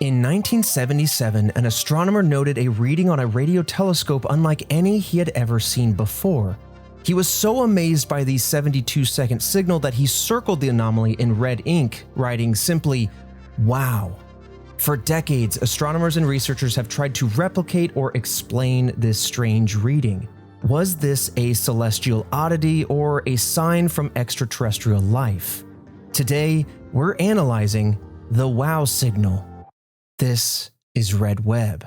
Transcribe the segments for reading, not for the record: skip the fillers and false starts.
In 1977, an astronomer noted a reading on a radio telescope unlike any he had ever seen before. He was so amazed by the 72-second signal that he circled the anomaly in red ink, writing simply, "Wow." For decades, astronomers and researchers have tried to replicate or explain this strange reading. Was this a celestial oddity or a sign from extraterrestrial life? Today, we're analyzing the WOW signal. This is Red Web.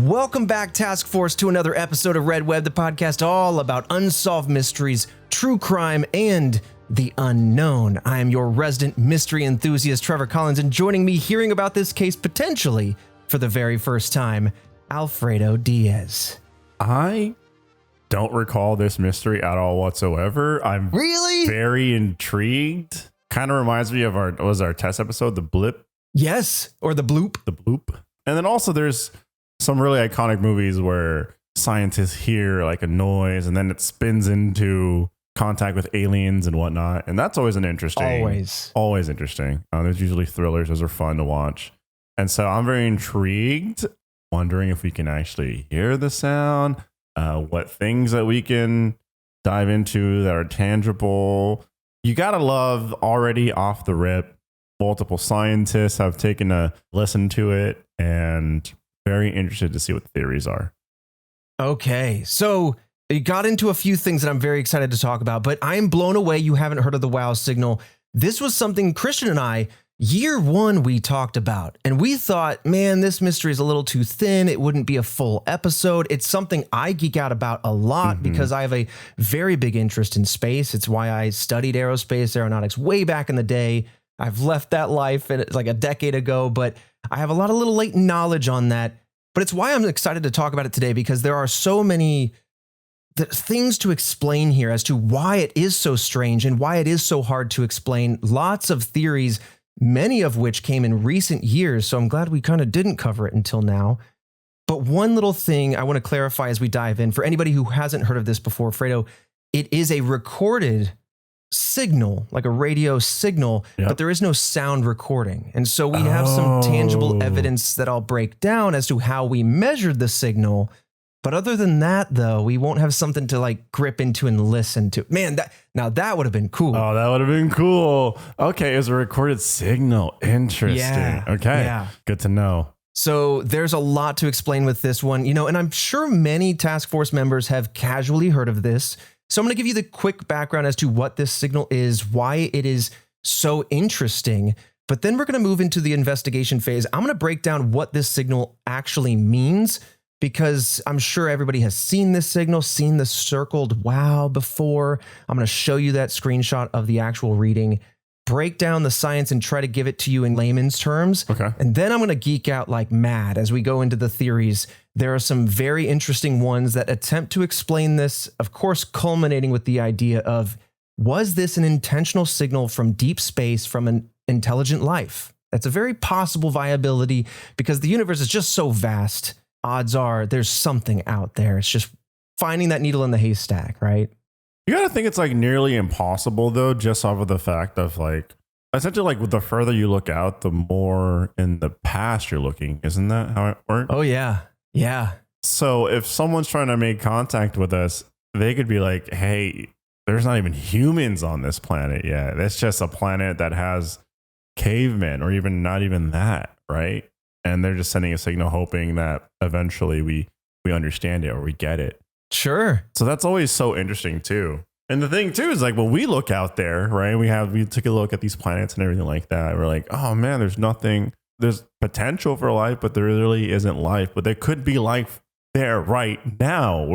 Welcome back, Task Force, to another episode of Red Web, the podcast all about unsolved mysteries, true crime, and the unknown. I am your resident mystery enthusiast, Trevor Collins, and joining me hearing about this case potentially for the very first time, Alfredo Diaz. I don't recall this mystery at all whatsoever. I'm really very intrigued. Kind of reminds me of our test episode, the blip. Yes, or the bloop. The bloop. And then also there's some really iconic movies where scientists hear like a noise and then it spins into contact with aliens and whatnot. And that's always always interesting. There's usually thrillers. Those are fun to watch. And so I'm very intrigued, wondering if we can actually hear the sound, what things that we can dive into that are tangible. You got to love already off the rip. Multiple scientists have taken a listen to it and very interested to see what the theories are. Okay, so you got into a few things that I'm very excited to talk about, but I'm blown away you haven't heard of the WOW signal. This was something Christian and I, year one, we talked about, and we thought, man, this mystery is a little too thin. It wouldn't be a full episode. It's something I geek out about a lot because I have a very big interest in space. It's why I studied aeronautics way back in the day. I've left that life and it's like a decade ago, but I have a lot of little latent knowledge on that. But it's why I'm excited to talk about it today, because there are so many things to explain here as to why it is so strange and why it is so hard to explain. Lots of theories, many of which came in recent years. So I'm glad we kind of didn't cover it until now. But one little thing I want to clarify as we dive in, for anybody who hasn't heard of this before, Fredo, it is a recorded signal, like a radio signal, but there is no sound recording. And so we have some tangible evidence that I'll break down as to how we measured the signal. But other than that, though, we won't have something to like grip into and listen to. Man, that would have been cool. Oh, that would have been cool. Okay, it was a recorded signal. Interesting. Yeah, okay, yeah. Good to know. So there's a lot to explain with this one, and I'm sure many task force members have casually heard of this. So I'm going to give you the quick background as to what this signal is, why it is so interesting. But then we're going to move into the investigation phase. I'm going to break down what this signal actually means, because I'm sure everybody has seen this signal, seen the circled WOW before. I'm going to show you that screenshot of the actual reading, break down the science and try to give it to you in layman's terms. Okay. And then I'm going to geek out like mad as we go into the theories. There are some very interesting ones that attempt to explain this, of course, culminating with the idea of, was this an intentional signal from deep space from an intelligent life? That's a very possible viability because the universe is just so vast. Odds are there's something out there. It's just finding that needle in the haystack, right? You got to think it's like nearly impossible, though, just off of the fact of like, essentially, like the further you look out, the more in the past you're looking. Isn't that how it works? Oh, yeah. Yeah. So if someone's trying to make contact with us, they could be like, hey, there's not even humans on this planet yet. That's just a planet that has cavemen or even not even that, right? And they're just sending a signal hoping that eventually we understand it or we get it. Sure. So that's always so interesting too. And the thing too is like when we look out there, right? We took a look at these planets and everything like that. We're like, oh man, there's potential for life, but there really isn't life. But there could be life there right now.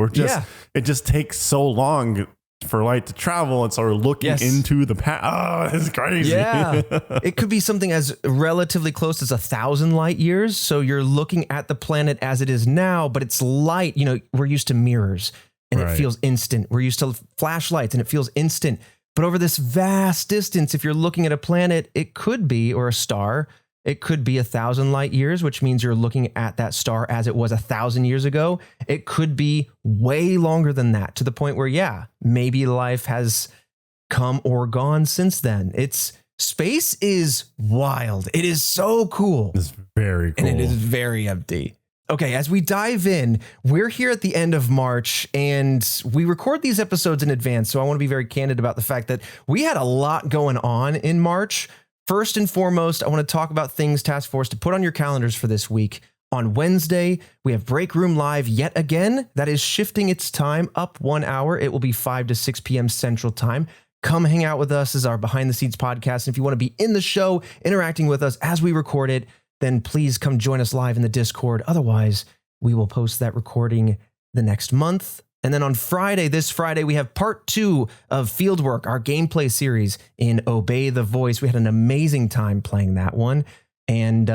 It just takes so long for light to travel, and so we're looking into the past. Oh, it's crazy. Yeah. It could be something as relatively close as 1,000 light years. So you're looking at the planet as it is now, but it's light. We're used to mirrors and it feels instant. We're used to flashlights and it feels instant. But over this vast distance, if you're looking at a planet, it could be, or a star, It could be 1,000 light years, which means you're looking at that star as it was 1,000 years ago. It could be way longer than that, to the point where, yeah, maybe life has come or gone since then. Space is wild. It is so cool. It's very cool. And it is very empty. Okay, as we dive in, we're here at the end of March, and we record these episodes in advance, so I want to be very candid about the fact that we had a lot going on in March. First and foremost, I want to talk about things, Task Force, to put on your calendars for this week. On Wednesday, we have Break Room Live yet again. That is shifting its time up 1 hour. It will be 5 to 6 p.m. Central Time. Come hang out with us as our behind the scenes podcast. And if you want to be in the show, interacting with us as we record it, then please come join us live in the Discord. Otherwise, we will post that recording the next month. And then on Friday, this Friday, we have part 2 of Fieldwork, our gameplay series in Obey the Voice. We had an amazing time playing that one. And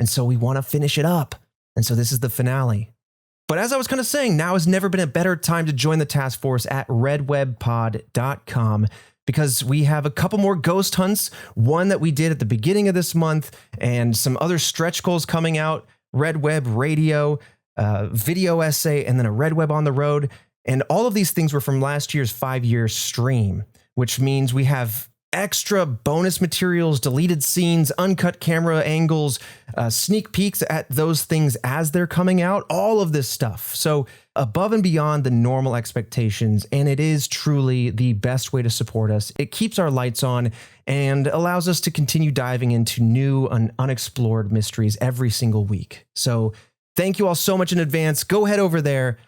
so we want to finish it up. And so this is the finale. But as I was kind of saying, now has never been a better time to join the task force at redwebpod.com, because we have a couple more ghost hunts, one that we did at the beginning of this month, and some other stretch goals coming out, Red Web Radio, video essay, and then a Red Web on the road. And all of these things were from last year's 5-year stream, which means we have extra bonus materials, deleted scenes, uncut camera angles, sneak peeks at those things as they're coming out, all of this stuff. So above and beyond the normal expectations, and it is truly the best way to support us. It keeps our lights on and allows us to continue diving into new and unexplored mysteries every single week. So thank you all so much in advance. Go head over there.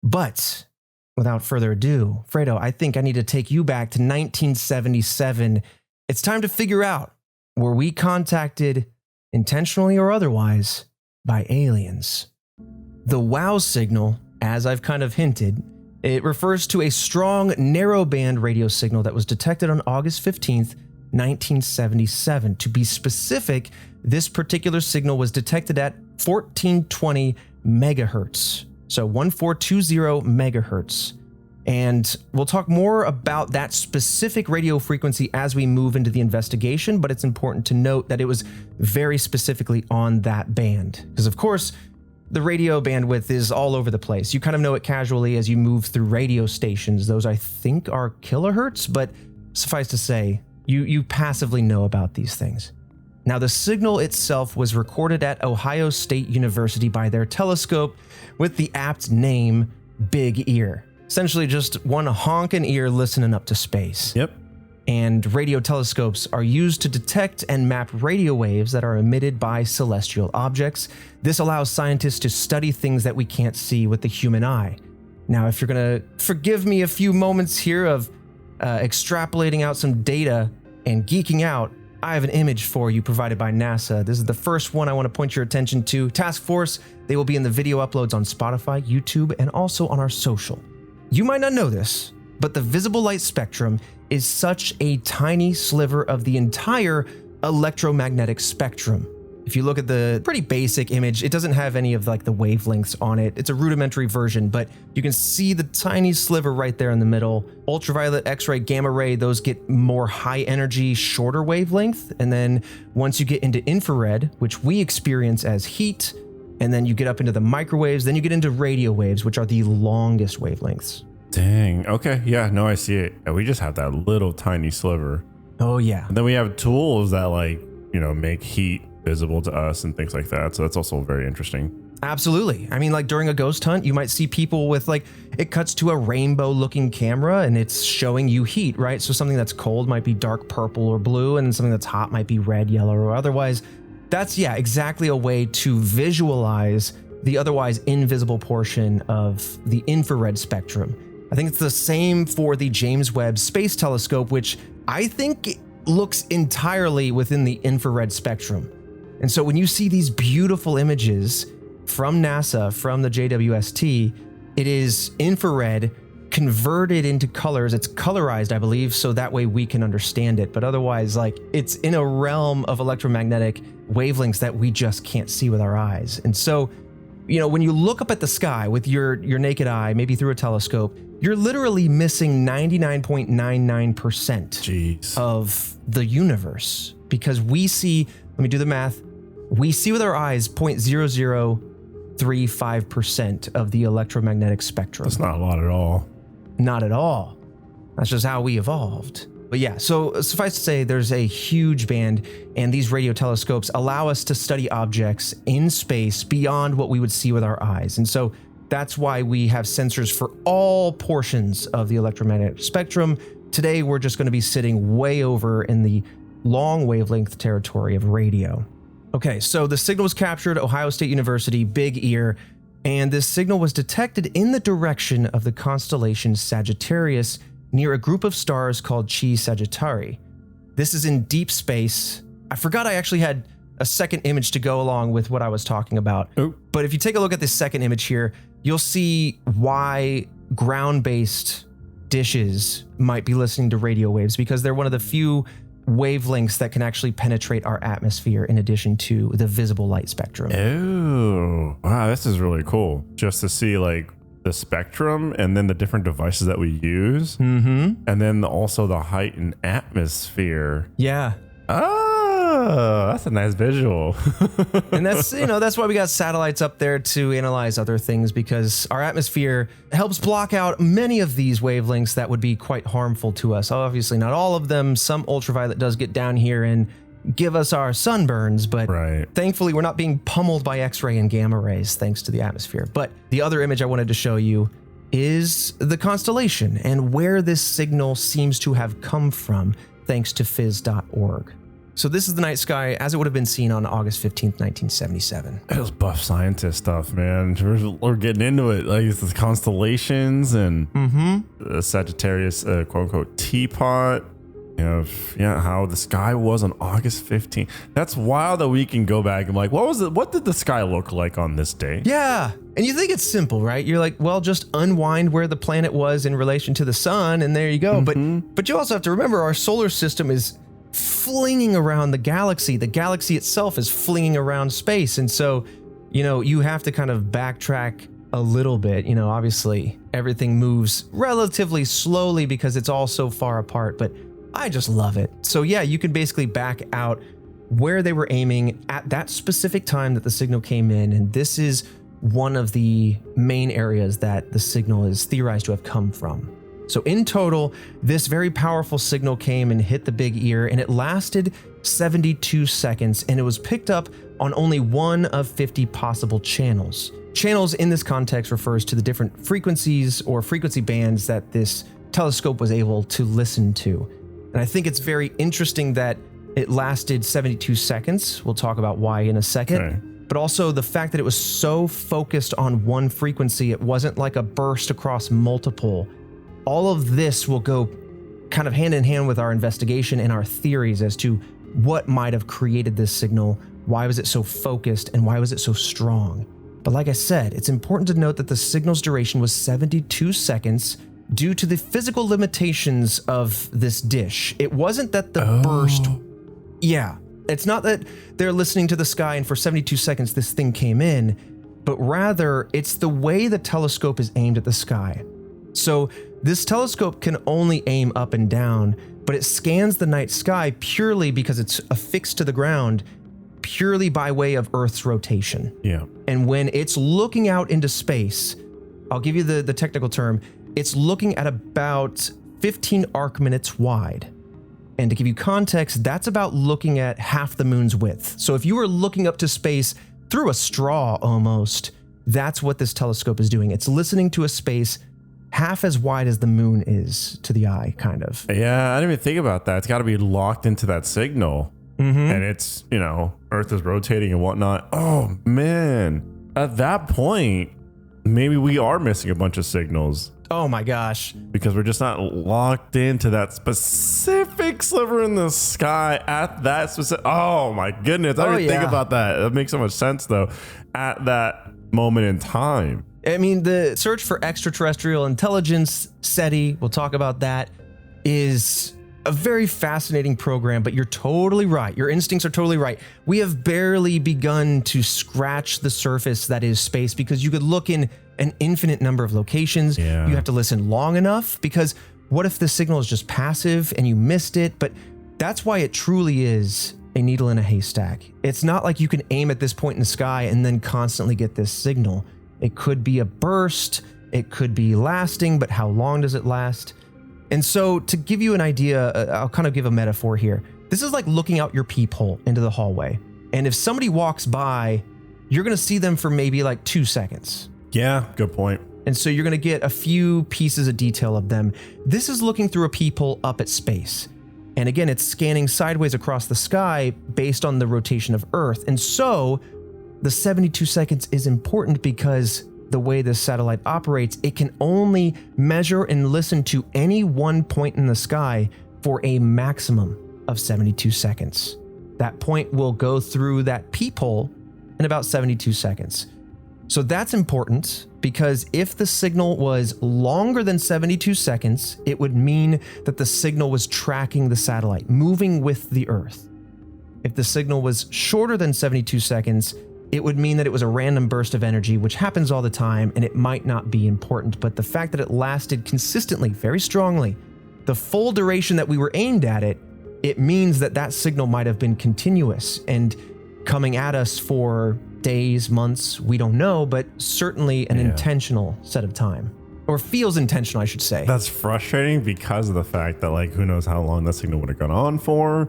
But without further ado, Fredo, I think I need to take you back to 1977. It's time to figure out, were we contacted, intentionally or otherwise, by aliens? The WOW signal, as I've kind of hinted, it refers to a strong narrowband radio signal that was detected on August 15th, 1977. To be specific, this particular signal was detected at 1420 megahertz. So 1420 megahertz. And we'll talk more about that specific radio frequency as we move into the investigation, but it's important to note that it was very specifically on that band. Because of course, the radio bandwidth is all over the place. You kind of know it casually as you move through radio stations. Those, I think, are kilohertz, but suffice to say, you passively know about these things. Now, the signal itself was recorded at Ohio State University by their telescope with the apt name Big Ear. Essentially just one honkin' ear listening up to space. Yep. And radio telescopes are used to detect and map radio waves that are emitted by celestial objects. This allows scientists to study things that we can't see with the human eye. Now, if you're going to forgive me a few moments here of extrapolating out some data and geeking out, I have an image for you provided by NASA. This is the first one I want to point your attention to. Task Force, they will be in the video uploads on Spotify, YouTube, and also on our social. You might not know this, but the visible light spectrum is such a tiny sliver of the entire electromagnetic spectrum. If you look at the pretty basic image, it doesn't have any of like the wavelengths on it. It's a rudimentary version, but you can see the tiny sliver right there in the middle. Ultraviolet, X-ray, gamma ray, those get more high energy, shorter wavelength. And then once you get into infrared, which we experience as heat, and then you get up into the microwaves, then you get into radio waves, which are the longest wavelengths. Dang. Okay. Yeah. No, I see it. And we just have that little tiny sliver. Oh yeah. And then we have tools that make heat visible to us and things like that. So that's also very interesting. Absolutely. I mean, like during a ghost hunt, you might see people with it cuts to a rainbow looking camera and it's showing you heat, right? So something that's cold might be dark purple or blue, and something that's hot might be red, yellow, or otherwise. That's, exactly a way to visualize the otherwise invisible portion of the infrared spectrum. I think it's the same for the James Webb Space Telescope, which I think looks entirely within the infrared spectrum. And so when you see these beautiful images from NASA, from the JWST, it is infrared converted into colors. It's colorized, I believe, so that way we can understand it. But otherwise, it's in a realm of electromagnetic wavelengths that we just can't see with our eyes. And so, when you look up at the sky with your naked eye, maybe through a telescope, you're literally missing 99.99% of the universe, because we see, let me do the math, we see with our eyes 0.0035% of the electromagnetic spectrum. That's not a lot at all. Not at all. That's just how we evolved. But yeah, so suffice to say, there's a huge band, and these radio telescopes allow us to study objects in space beyond what we would see with our eyes. And so that's why we have sensors for all portions of the electromagnetic spectrum. Today, we're just going to be sitting way over in the long wavelength territory of radio. Okay, so the signal was captured at Ohio State University, Big Ear, and this signal was detected in the direction of the constellation Sagittarius near a group of stars called Chi Sagittarii. This is in deep space. I forgot I actually had a second image to go along with what I was talking about. Oh. But if you take a look at this second image here, you'll see why ground-based dishes might be listening to radio waves, because they're one of the few wavelengths that can actually penetrate our atmosphere in addition to the visible light spectrum. Oh, wow, this is really cool. Just to see like the spectrum and then the different devices that we use. Mm-hmm. And then also the height and atmosphere. Yeah. Oh, that's a nice visual. And that's why we got satellites up there to analyze other things, because our atmosphere helps block out many of these wavelengths that would be quite harmful to us. Obviously, not all of them. Some ultraviolet does get down here and give us our sunburns, but thankfully we're not being pummeled by X-ray and gamma rays thanks to the atmosphere. But the other image I wanted to show you is the constellation and where this signal seems to have come from, thanks to phys.org. So this is the night sky as it would have been seen on August 15th, 1977. That was buff scientist stuff, man. We're getting into it. Like it's the constellations and the Sagittarius, quote unquote, teapot. How the sky was on August 15th. That's wild that we can go back and like, what did the sky look like on this day? Yeah. And you think it's simple, right? You're like, well, just unwind where the planet was in relation to the sun, and there you go. But you also have to remember our solar system is flinging around the galaxy. The galaxy itself is flinging around space. And so, you have to kind of backtrack a little bit. Obviously everything moves relatively slowly because it's all so far apart, but I just love it. So yeah, you can basically back out where they were aiming at that specific time that the signal came in. And this is one of the main areas that the signal is theorized to have come from. So in total, this very powerful signal came and hit the Big Ear, and it lasted 72 seconds, and it was picked up on only one of 50 possible channels. Channels in this context refers to the different frequencies or frequency bands that this telescope was able to listen to. And I think it's very interesting that it lasted 72 seconds. We'll talk about why in a second. Okay. But also the fact that it was so focused on one frequency, it wasn't like a burst across multiple. All of this will go kind of hand in hand with our investigation and our theories as to what might have created this signal, why was it so focused, and why was it so strong. But like I said, it's important to note that the signal's duration was 72 seconds due to the physical limitations of this dish. It wasn't that the burst... Yeah, it's not that they're listening to the sky and for 72 seconds this thing came in, but rather it's the way the telescope is aimed at the sky. So this telescope can only aim up and down, but it scans the night sky purely because it's affixed to the ground, purely by way of Earth's rotation. Yeah. And when it's looking out into space, I'll give you the technical term, it's looking at about 15 arc minutes wide. And to give you context, that's about looking at half the moon's width. So if you were looking up to space through a straw almost, that's what this telescope is doing. It's listening to a space half as wide as the moon is to the eye, kind of. Yeah, I didn't even think about that. It's got to be locked into that signal. And it's, Earth is rotating and whatnot. Oh, man. At that point, maybe we are missing a bunch of signals. Oh my gosh. Because we're just not locked into that specific sliver in the sky at that specific... Oh my goodness. I didn't think about that. That makes so much sense though. At that moment in time. I mean, the search for extraterrestrial intelligence, SETI, we'll talk about that, is a very fascinating program, but you're totally right. Your instincts are totally right. We have barely begun to scratch the surface that is space, because you could look in an infinite number of locations. Yeah. You have to listen long enough, because what if the signal is just passive and you missed it? But that's why it truly is a needle in a haystack. It's not like you can aim at this point in the sky and then constantly get this signal. It could be a burst, it could be lasting, but how long does it last? And so to give you an idea, I'll kind of give a metaphor here. This is like looking out your peephole into the hallway. And if somebody walks by, you're going to see them for maybe like 2 seconds. Yeah, good point. And so you're going to get a few pieces of detail of them. This is looking through a peephole up at space. And again, it's scanning sideways across the sky based on the rotation of Earth. And so the 72 seconds is important because the way this satellite operates, it can only measure and listen to any one point in the sky for a maximum of 72 seconds. That point will go through that peephole in about 72 seconds. So that's important because if the signal was longer than 72 seconds, it would mean that the signal was tracking the satellite, moving with the Earth. If the signal was shorter than 72 seconds, it would mean that it was a random burst of energy, which happens all the time, and it might not be important. But the fact that it lasted consistently, very strongly, the full duration that we were aimed at it, it means that that signal might have been continuous and coming at us for days, months, we don't know, but certainly an intentional set of time. Or feels intentional, I should say. That's frustrating because of the fact that, like, who knows how long that signal would have gone on for.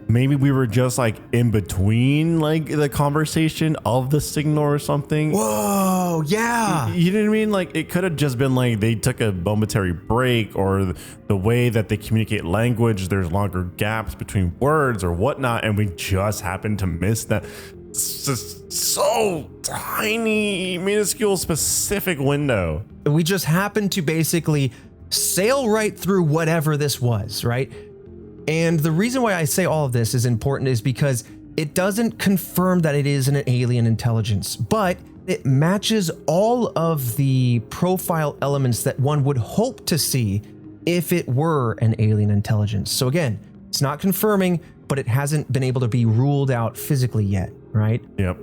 Maybe we were just like in between like the conversation of the signal or something. Whoa, yeah. You know what I mean? Like, it could have just been like they took a momentary break, or the way that they communicate language, there's longer gaps between words or whatnot, and we just happened to miss that. It's just so tiny, minuscule, specific window. We just happened to basically sail right through whatever this was, right? And the reason why I say all of this is important is because it doesn't confirm that it is an alien intelligence, but it matches all of the profile elements that one would hope to see if it were an alien intelligence. So again, it's not confirming, but it hasn't been able to be ruled out physically yet, right? Yep.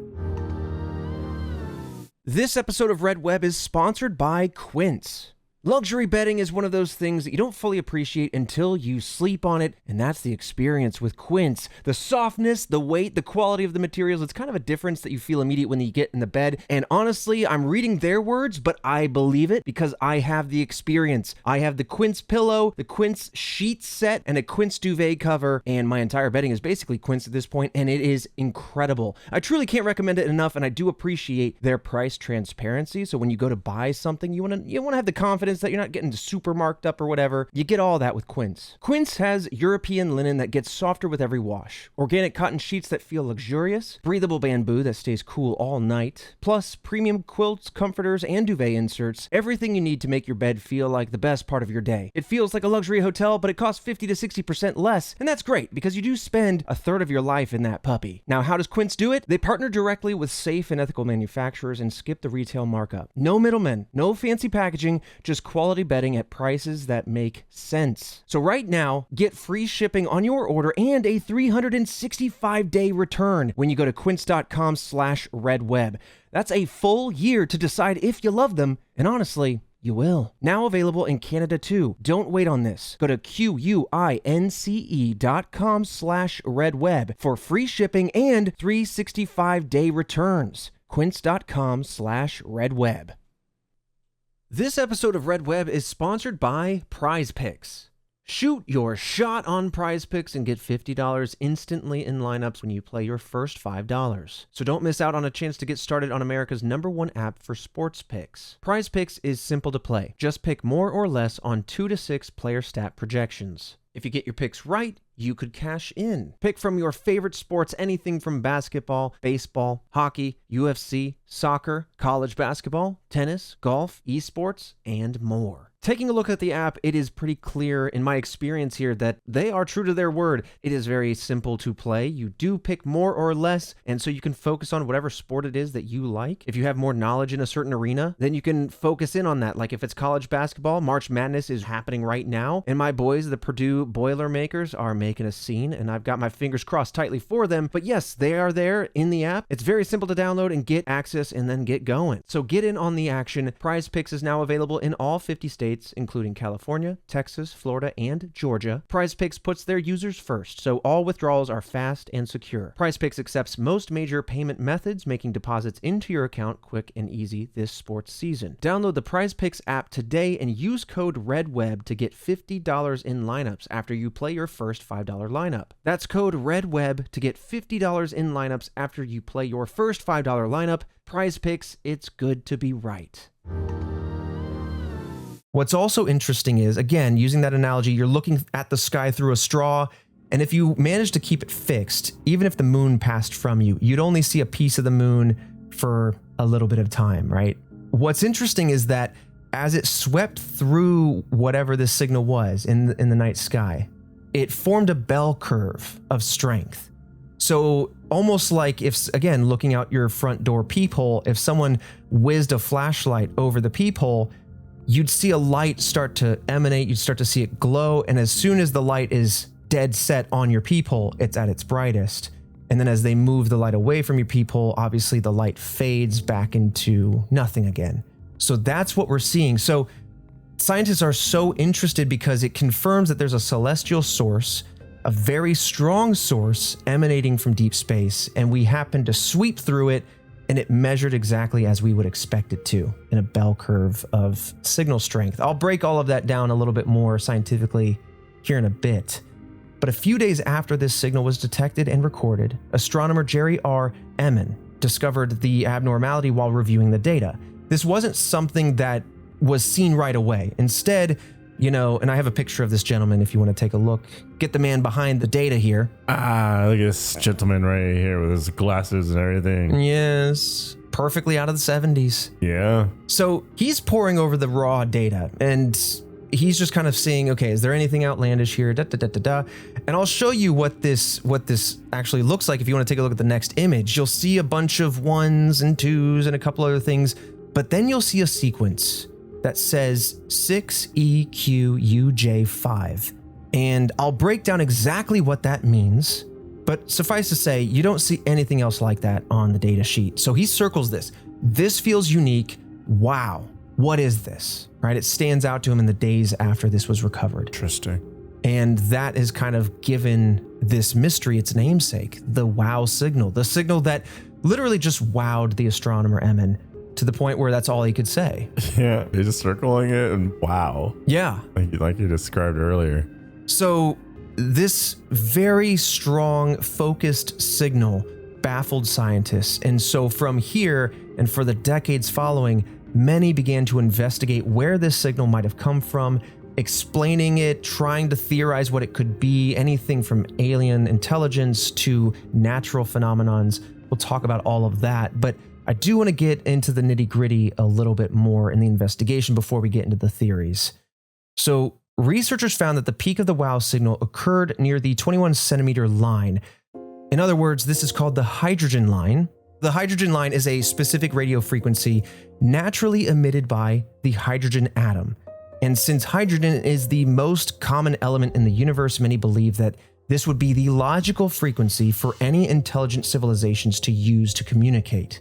This episode of Red Web is sponsored by Quince. Luxury bedding is one of those things that you don't fully appreciate until you sleep on it, and that's the experience with Quince. The softness, the weight, the quality of the materials, it's kind of a difference that you feel immediate when you get in the bed. And honestly, I'm reading their words, but I believe it because I have the experience. I have the Quince pillow, the Quince sheet set, and a Quince duvet cover, and my entire bedding is basically Quince at this point, and it is incredible. I truly can't recommend it enough, and I do appreciate their price transparency. So when you go to buy something, you want to have the confidence that you're not getting super marked up or whatever. You get all that with Quince. Quince has European linen that gets softer with every wash, organic cotton sheets that feel luxurious, breathable bamboo that stays cool all night, plus premium quilts, comforters, and duvet inserts, everything you need to make your bed feel like the best part of your day. It feels like a luxury hotel, but it costs 50 to 60% less, and that's great because you do spend a third of your life in that puppy. Now, how does Quince do it? They partner directly with safe and ethical manufacturers and skip the retail markup. No middlemen, no fancy packaging, just quality bedding at prices that make sense. So right now, get free shipping on your order and a 365-day return when you go to quince.com/redweb. That's a full year to decide if you love them, and honestly, you will. Now available in Canada too. Don't wait on this. Go to quince.com/redweb for free shipping and 365-day returns. Quince.com/redweb. This episode of Red Web is sponsored by Prize Picks. Shoot your shot on Prize Picks and get $50 instantly in lineups when you play your first $5. So don't miss out on a chance to get started on America's #1 app for sports picks. Prize Picks is simple to play. Just pick more or less on 2 to 6 player stat projections. If you get your picks right, you could cash in. Pick from your favorite sports, anything from basketball, baseball, hockey, UFC, soccer, college basketball, tennis, golf, esports, and more. Taking a look at the app, it is pretty clear in my experience here that they are true to their word. It is very simple to play. You do pick more or less, and so you can focus on whatever sport it is that you like. If you have more knowledge in a certain arena, then you can focus in on that. Like if it's college basketball, March Madness is happening right now, and my boys, the Purdue Boilermakers, are making a scene, and I've got my fingers crossed tightly for them. But yes, they are there in the app. It's very simple to download and get access and then get going. So get in on the action. Prize Picks is now available in all 50 states states, including California, Texas, Florida, and Georgia, PrizePicks puts their users first, so all withdrawals are fast and secure. PrizePicks accepts most major payment methods, making deposits into your account quick and easy this sports season. Download the PrizePicks app today and use code REDWEB to get $50 in lineups after you play your first $5 lineup. That's code REDWEB to get $50 in lineups after you play your first $5 lineup. PrizePicks, it's good to be right. What's also interesting is, again, using that analogy, you're looking at the sky through a straw, and if you manage to keep it fixed, even if the moon passed from you, you'd only see a piece of the moon for a little bit of time, right? What's interesting is that as it swept through whatever this signal was in the night sky, it formed a bell curve of strength. So almost like if, again, looking out your front door peephole, if someone whizzed a flashlight over the peephole, you'd see a light start to emanate, you'd start to see it glow, and as soon as the light is dead set on your peephole, it's at its brightest. And then as they move the light away from your peephole, obviously the light fades back into nothing again. So that's what we're seeing. So scientists are so interested because it confirms that there's a celestial source, a very strong source emanating from deep space, and we happened to sweep through it, and it measured exactly as we would expect it to, in a bell curve of signal strength. I'll break all of that down a little bit more scientifically here in a bit. But a few days after this signal was detected and recorded, astronomer Jerry R. Emin discovered the abnormality while reviewing the data. This wasn't something that was seen right away. Instead, and I have a picture of this gentleman if you want to take a look. Get the man behind the data here. Look at this gentleman right here with his glasses and everything. Yes, perfectly out of the 70s. Yeah. So he's poring over the raw data and he's just kind of seeing, okay, is there anything outlandish here? And I'll show you what this actually looks like. If you want to take a look at the next image, you'll see a bunch of 1s and 2s and a couple other things, but then you'll see a sequence that says 6EQUJ5. And I'll break down exactly what that means, but suffice to say, you don't see anything else like that on the data sheet. So he circles this. This feels unique. Wow, what is this? Right? It stands out to him in the days after this was recovered. Interesting. And that has kind of given this mystery its namesake, the wow signal, the signal that literally just wowed the astronomer Emin to the point where that's all he could say. Yeah, he's just circling it and wow. Yeah. Like you described earlier. So this very strong, focused signal baffled scientists. And so from here and for the decades following, many began to investigate where this signal might have come from, explaining it, trying to theorize what it could be, anything from alien intelligence to natural phenomenons. We'll talk about all of that, but I do want to get into the nitty-gritty a little bit more in the investigation before we get into the theories. So researchers found that the peak of the WOW signal occurred near the 21 centimeter line. In other words, this is called the hydrogen line. The hydrogen line is a specific radio frequency naturally emitted by the hydrogen atom. And since hydrogen is the most common element in the universe, many believe that this would be the logical frequency for any intelligent civilizations to use to communicate.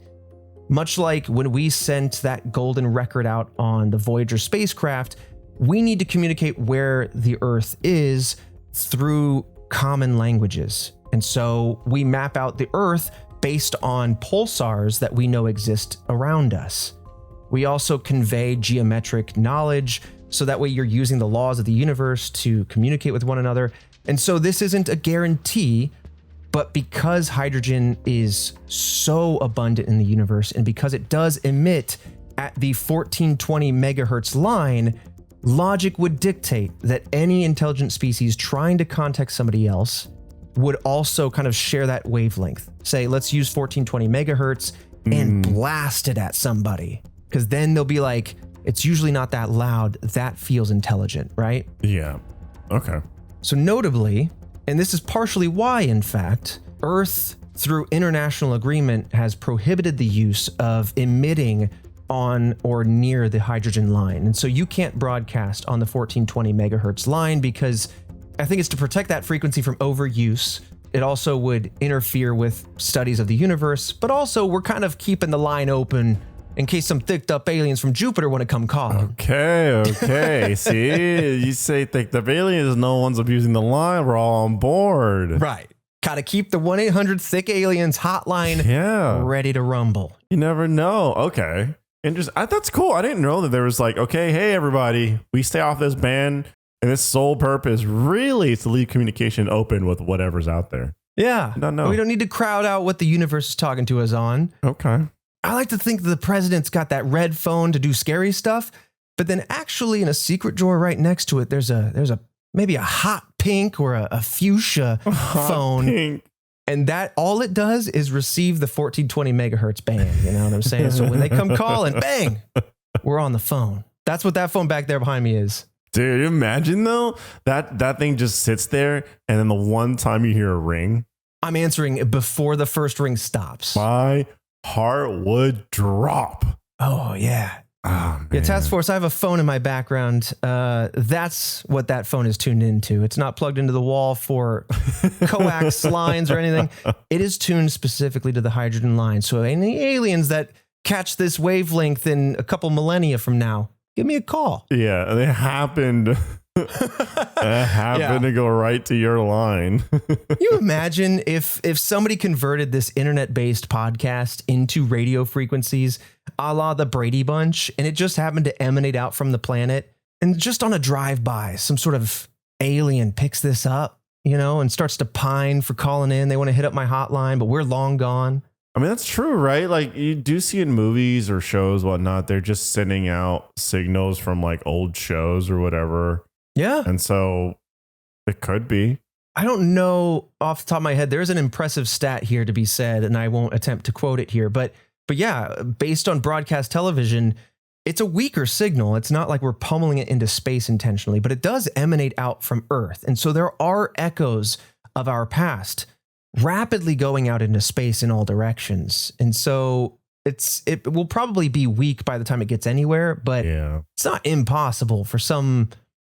Much like when we sent that golden record out on the Voyager spacecraft, we need to communicate where the Earth is through common languages. And so we map out the Earth based on pulsars that we know exist around us. We also convey geometric knowledge, so that way you're using the laws of the universe to communicate with one another. And so this isn't a guarantee, but because hydrogen is so abundant in the universe, and because it does emit at the 1420 megahertz line, logic would dictate that any intelligent species trying to contact somebody else would also kind of share that wavelength. Say, let's use 1420 megahertz and blast it at somebody. Because then they'll be like, it's usually not that loud. That feels intelligent, right? Yeah. Okay. So notably, and this is partially why, in fact, Earth, through international agreement, has prohibited the use of emitting on or near the hydrogen line. And so you can't broadcast on the 1420 megahertz line because I think it's to protect that frequency from overuse. It also would interfere with studies of the universe, but also we're kind of keeping the line open in case some thicked up aliens from Jupiter want to come calling. Okay. See, you say thicked up aliens, no one's abusing the line. We're all on board. Right. Gotta keep the 1-800-THICK-ALIENS hotline ready to rumble. You never know. Okay. Interesting. That's cool. I didn't know that there was like, okay, hey, everybody, we stay off this band. And its sole purpose really is to leave communication open with whatever's out there. Yeah. No. We don't need to crowd out what the universe is talking to us on. Okay. I like to think that the president's got that red phone to do scary stuff, but then actually in a secret drawer right next to it, there's maybe a hot pink or a fuchsia phone. Pink. And that all it does is receive the 1420 megahertz band. You know what I'm saying? So when they come calling, bang, we're on the phone. That's what that phone back there behind me is. Dude, imagine though, that thing just sits there and then the one time you hear a ring, I'm answering before the first ring stops. my heart would drop. Oh, yeah. Oh, Yeah, Task Force, I have a phone in my background. That's what that phone is tuned into. It's not plugged into the wall for coax lines or anything. It is tuned specifically to the hydrogen line. So any aliens that catch this wavelength in a couple millennia from now, give me a call. Yeah, they happened to go right to your line. You imagine if somebody converted this internet-based podcast into radio frequencies, a la the Brady Bunch, and it just happened to emanate out from the planet, and just on a drive-by, some sort of alien picks this up, you know, and starts to pine for calling in. They want to hit up my hotline, but we're long gone. I mean, that's true, right? Like you do see in movies or shows, whatnot, they're just sending out signals from like old shows or whatever. Yeah. And so it could be. I don't know off the top of my head. There's an impressive stat here to be said, and I won't attempt to quote it here. But yeah, based on broadcast television, it's a weaker signal. It's not like we're pummeling it into space intentionally, but it does emanate out from Earth. And so there are echoes of our past rapidly going out into space in all directions. And so it will probably be weak by the time it gets anywhere, but it's not impossible for some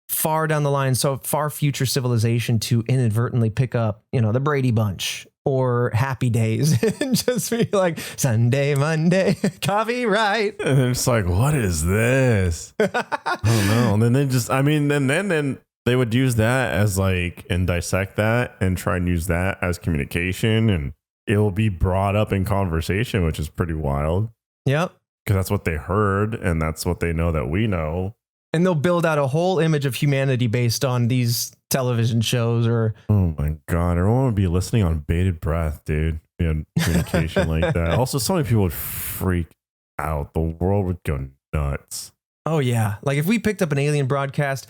far down the line, so far future civilization to inadvertently pick up, you know, the Brady Bunch or Happy Days and just be like, Sunday, Monday, coffee, right? And it's like, what is this? I don't know. And then they just, I mean, then they would use that as like, and dissect that and try and use that as communication, and it will be brought up in conversation, which is pretty wild. Yep. Because that's what they heard and that's what they know that we know. And they'll build out a whole image of humanity based on these television shows or... Oh my God. Everyone would be listening on bated breath, dude. Communication like that. Also, so many people would freak out. The world would go nuts. Oh yeah. Like if we picked up an alien broadcast,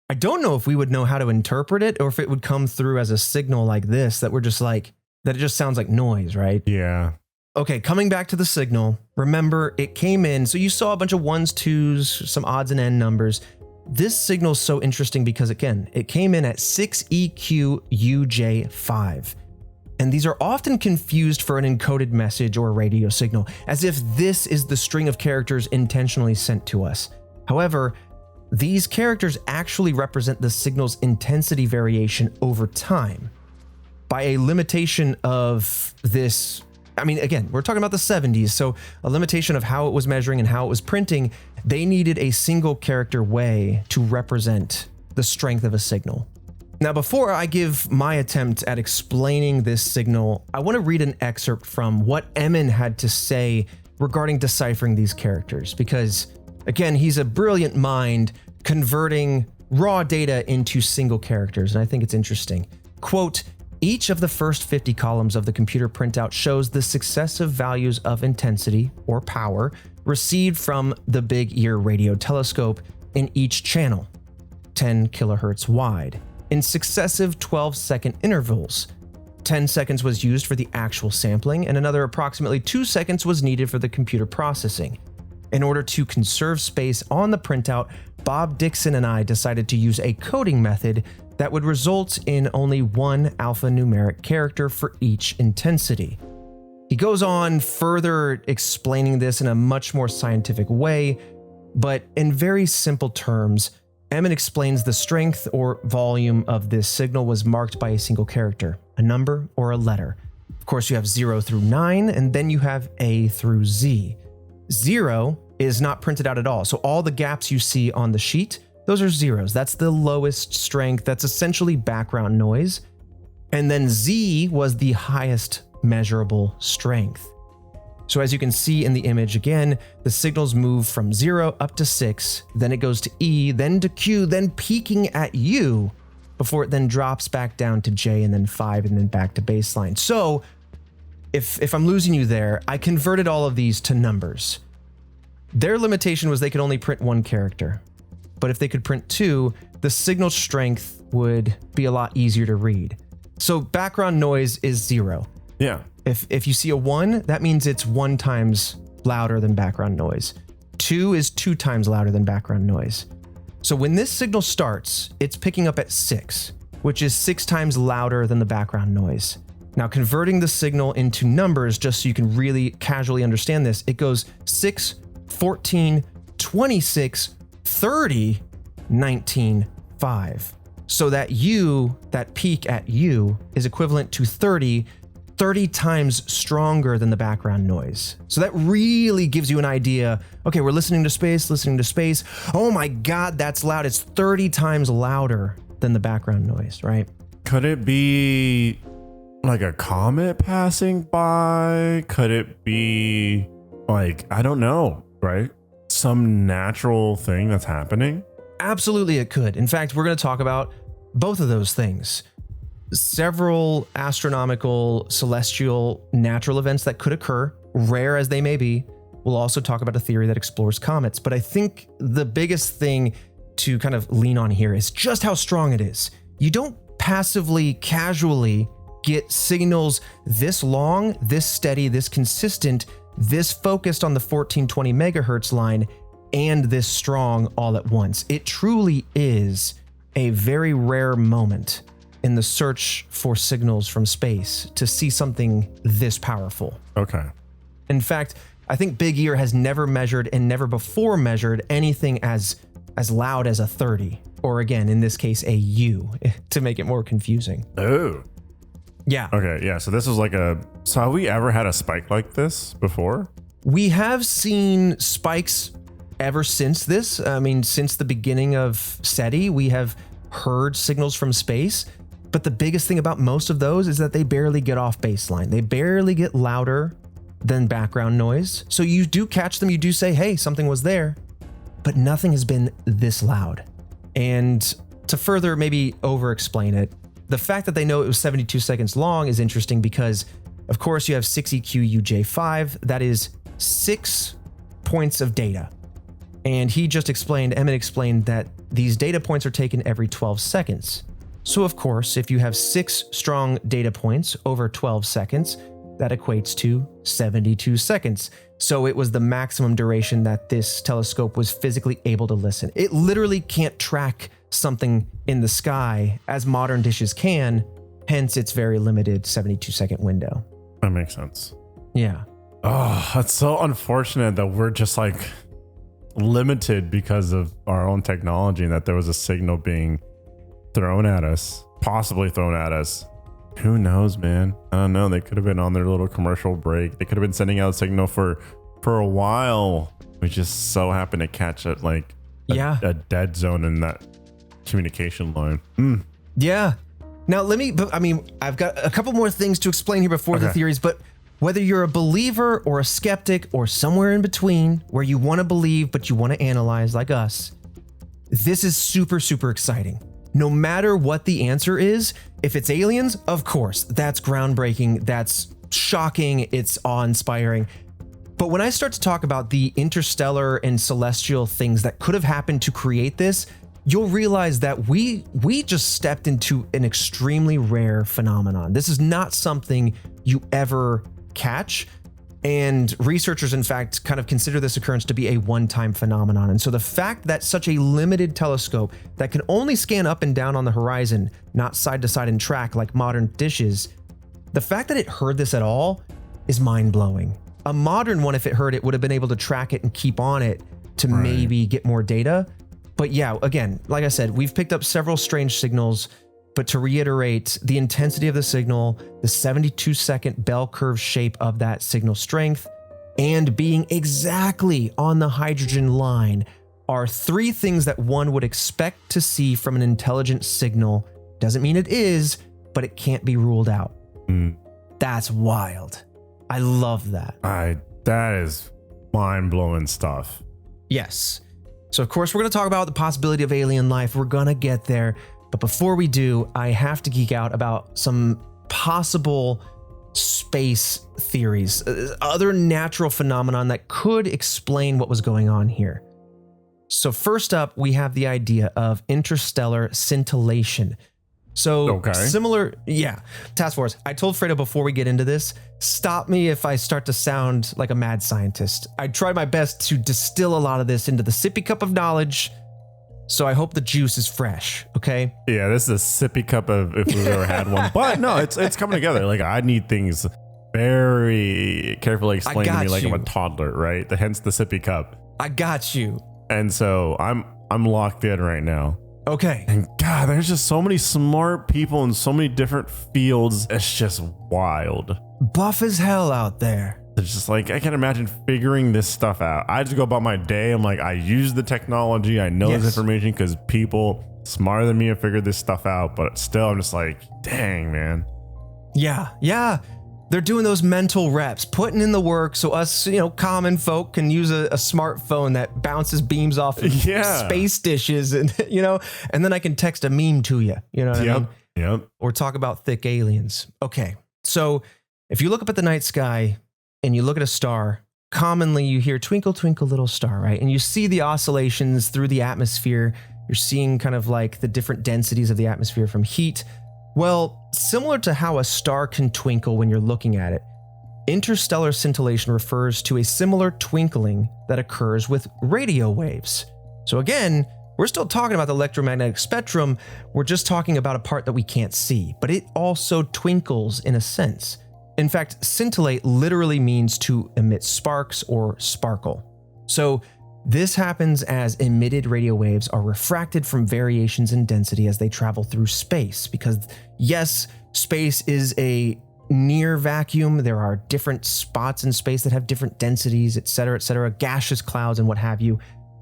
I don't know if we would know how to interpret it or if it would come through as a signal like this, that we're just like, that it just sounds like noise, right? Yeah. Okay, coming back to the signal, remember it came in, so you saw a bunch of ones, twos, some odds and end numbers. This signal is so interesting because, again, it came in at 6EQUJ5. And these are often confused for an encoded message or a radio signal, as if this is the string of characters intentionally sent to us. However, these characters actually represent the signal's intensity variation over time. By a limitation of this, I mean, again, we're talking about the 70s, so a limitation of how it was measuring and how it was printing, they needed a single character way to represent the strength of a signal. Now, before I give my attempt at explaining this signal, I want to read an excerpt from what Emin had to say regarding deciphering these characters, because, again, he's a brilliant mind converting raw data into single characters, and I think it's interesting. Quote, each of the first 50 columns of the computer printout shows the successive values of intensity, or power, received from the Big Ear radio telescope in each channel, 10 kilohertz wide, in successive 12-second intervals. 10 seconds was used for the actual sampling, and another approximately 2 seconds was needed for the computer processing. In order to conserve space on the printout, Bob Dixon and I decided to use a coding method that would result in only one alphanumeric character for each intensity. He goes on further explaining this in a much more scientific way, but in very simple terms, Emin explains the strength or volume of this signal was marked by a single character, a number or a letter. Of course, you have 0 through 9, and then you have A through Z. 0 is not printed out at all. So all the gaps you see on the sheet, those are zeros. That's the lowest strength. That's essentially background noise. And then Z was the highest measurable strength. So as you can see in the image again, the signals move from 0 up to 6, then it goes to E, then to Q, then peaking at U, before it then drops back down to J and then 5 and then back to baseline. So if I'm losing you there, I converted all of these to numbers. Their limitation was they could only print 1 character. But if they could print 2, the signal strength would be a lot easier to read. So background noise is 0. Yeah. If you see a 1, that means it's 1 times louder than background noise. 2 is 2 times louder than background noise. So when this signal starts, it's picking up at 6, which is 6 times louder than the background noise. Now, converting the signal into numbers, just so you can really casually understand this, it goes 6, 14, 26, 30, 19, 5. So that U, that peak at U, is equivalent to 30 times stronger than the background noise. So that really gives you an idea. Okay, we're listening to space. Oh my God, that's loud. It's 30 times louder than the background noise, right? Could it be like a comet passing by? Could it be like, I don't know, right? Some natural thing that's happening? Absolutely, it could. In fact, we're going to talk about both of those things. Several astronomical, celestial, natural events that could occur, rare as they may be. We'll also talk about a theory that explores comets. But I think the biggest thing to kind of lean on here is just how strong it is. You don't passively, casually get signals this long, this steady, this consistent, this focused on the 1420 megahertz line, and this strong all at once. It truly is a very rare moment in the search for signals from space to see something this powerful. Okay. In fact, I think Big Ear has never measured and never before measured anything as loud as a 30, or again, in this case, a U, to make it more confusing. Oh. Yeah. Okay, yeah, so this is like so have we ever had a spike like this before? We have seen spikes ever since this. I mean, since the beginning of SETI, we have heard signals from space. But the biggest thing about most of those is that they barely get off baseline. They barely get louder than background noise. So you do catch them, you do say, hey, something was there, but nothing has been this loud. And to further maybe over-explain it, the fact that they know it was 72 seconds long is interesting because, of course, you have 6EQUJ5. That is 6 points of data. And Emmett explained that these data points are taken every 12 seconds. So of course, if you have 6 strong data points over 12 seconds, that equates to 72 seconds. So it was the maximum duration that this telescope was physically able to listen. It literally can't track something in the sky as modern dishes can, hence its very limited 72-second window. That makes sense. Yeah. Oh, that's so unfortunate that we're just like limited because of our own technology and that there was a signal being possibly thrown at us. Who knows, man? I don't know. They could have been on their little commercial break. They could have been sending out a signal for a while. We just so happened to catch it like a dead zone in that communication line. Yeah. Now I've got a couple more things to explain here before the theories, but whether you're a believer or a skeptic or somewhere in between where you want to believe but you want to analyze like us, this is super, super exciting. No matter what the answer is, if it's aliens, of course, that's groundbreaking, that's shocking, it's awe-inspiring. But when I start to talk about the interstellar and celestial things that could have happened to create this, you'll realize that we just stepped into an extremely rare phenomenon. This is not something you ever catch. And researchers, in fact, kind of consider this occurrence to be a one-time phenomenon. And so the fact that such a limited telescope that can only scan up and down on the horizon, not side to side and track like modern dishes, the fact that it heard this at all is mind-blowing. A modern one, if it heard it, would have been able to track it and keep on it to maybe get more data. But yeah, again, like I said, we've picked up several strange signals. But to reiterate, the intensity of the signal, the 72-second bell curve shape of that signal strength, and being exactly on the hydrogen line are three things that one would expect to see from an intelligent signal. Doesn't mean it is, but it can't be ruled out. That's wild. I love that. That is mind-blowing stuff. Yes. So of course we're going to talk about the possibility of alien life. We're going to get there. But before we do, I have to geek out about some possible space theories, other natural phenomenon that could explain what was going on here. So first up, we have the idea of interstellar scintillation. So similar, Task Force, I told Fredo before we get into this, stop me if I start to sound like a mad scientist. I tried my best to distill a lot of this into the sippy cup of knowledge, so I hope the juice is fresh, okay? Yeah, this is a sippy cup of if we've ever had one. But no, it's coming together. Like, I need things very carefully explained to me like I'm a toddler, right? Hence the sippy cup. I got you. And so I'm locked in right now. Okay. And God, there's just so many smart people in so many different fields. It's just wild. Buff as hell out there. It's just like, I can't imagine figuring this stuff out. I just go about my day. I'm like, I use the technology. I know this information because people smarter than me have figured this stuff out. But still, I'm just like, dang, man. Yeah. They're doing those mental reps, putting in the work so us, common folk can use a smartphone that bounces beams off of space dishes and, and then I can text a meme to you, you know what I mean? Yep. Or talk about thick aliens. Okay. So if you look up at the night sky and you look at a star, commonly you hear twinkle, twinkle, little star, right? And you see the oscillations through the atmosphere. You're seeing kind of like the different densities of the atmosphere from heat. Well, similar to how a star can twinkle when you're looking at it, interstellar scintillation refers to a similar twinkling that occurs with radio waves. So again, we're still talking about the electromagnetic spectrum. We're just talking about a part that we can't see, but it also twinkles in a sense. In fact, scintillate literally means to emit sparks or sparkle. So this happens as emitted radio waves are refracted from variations in density as they travel through space, because yes, space is a near vacuum. There are different spots in space that have different densities, et cetera, gaseous clouds and what have you.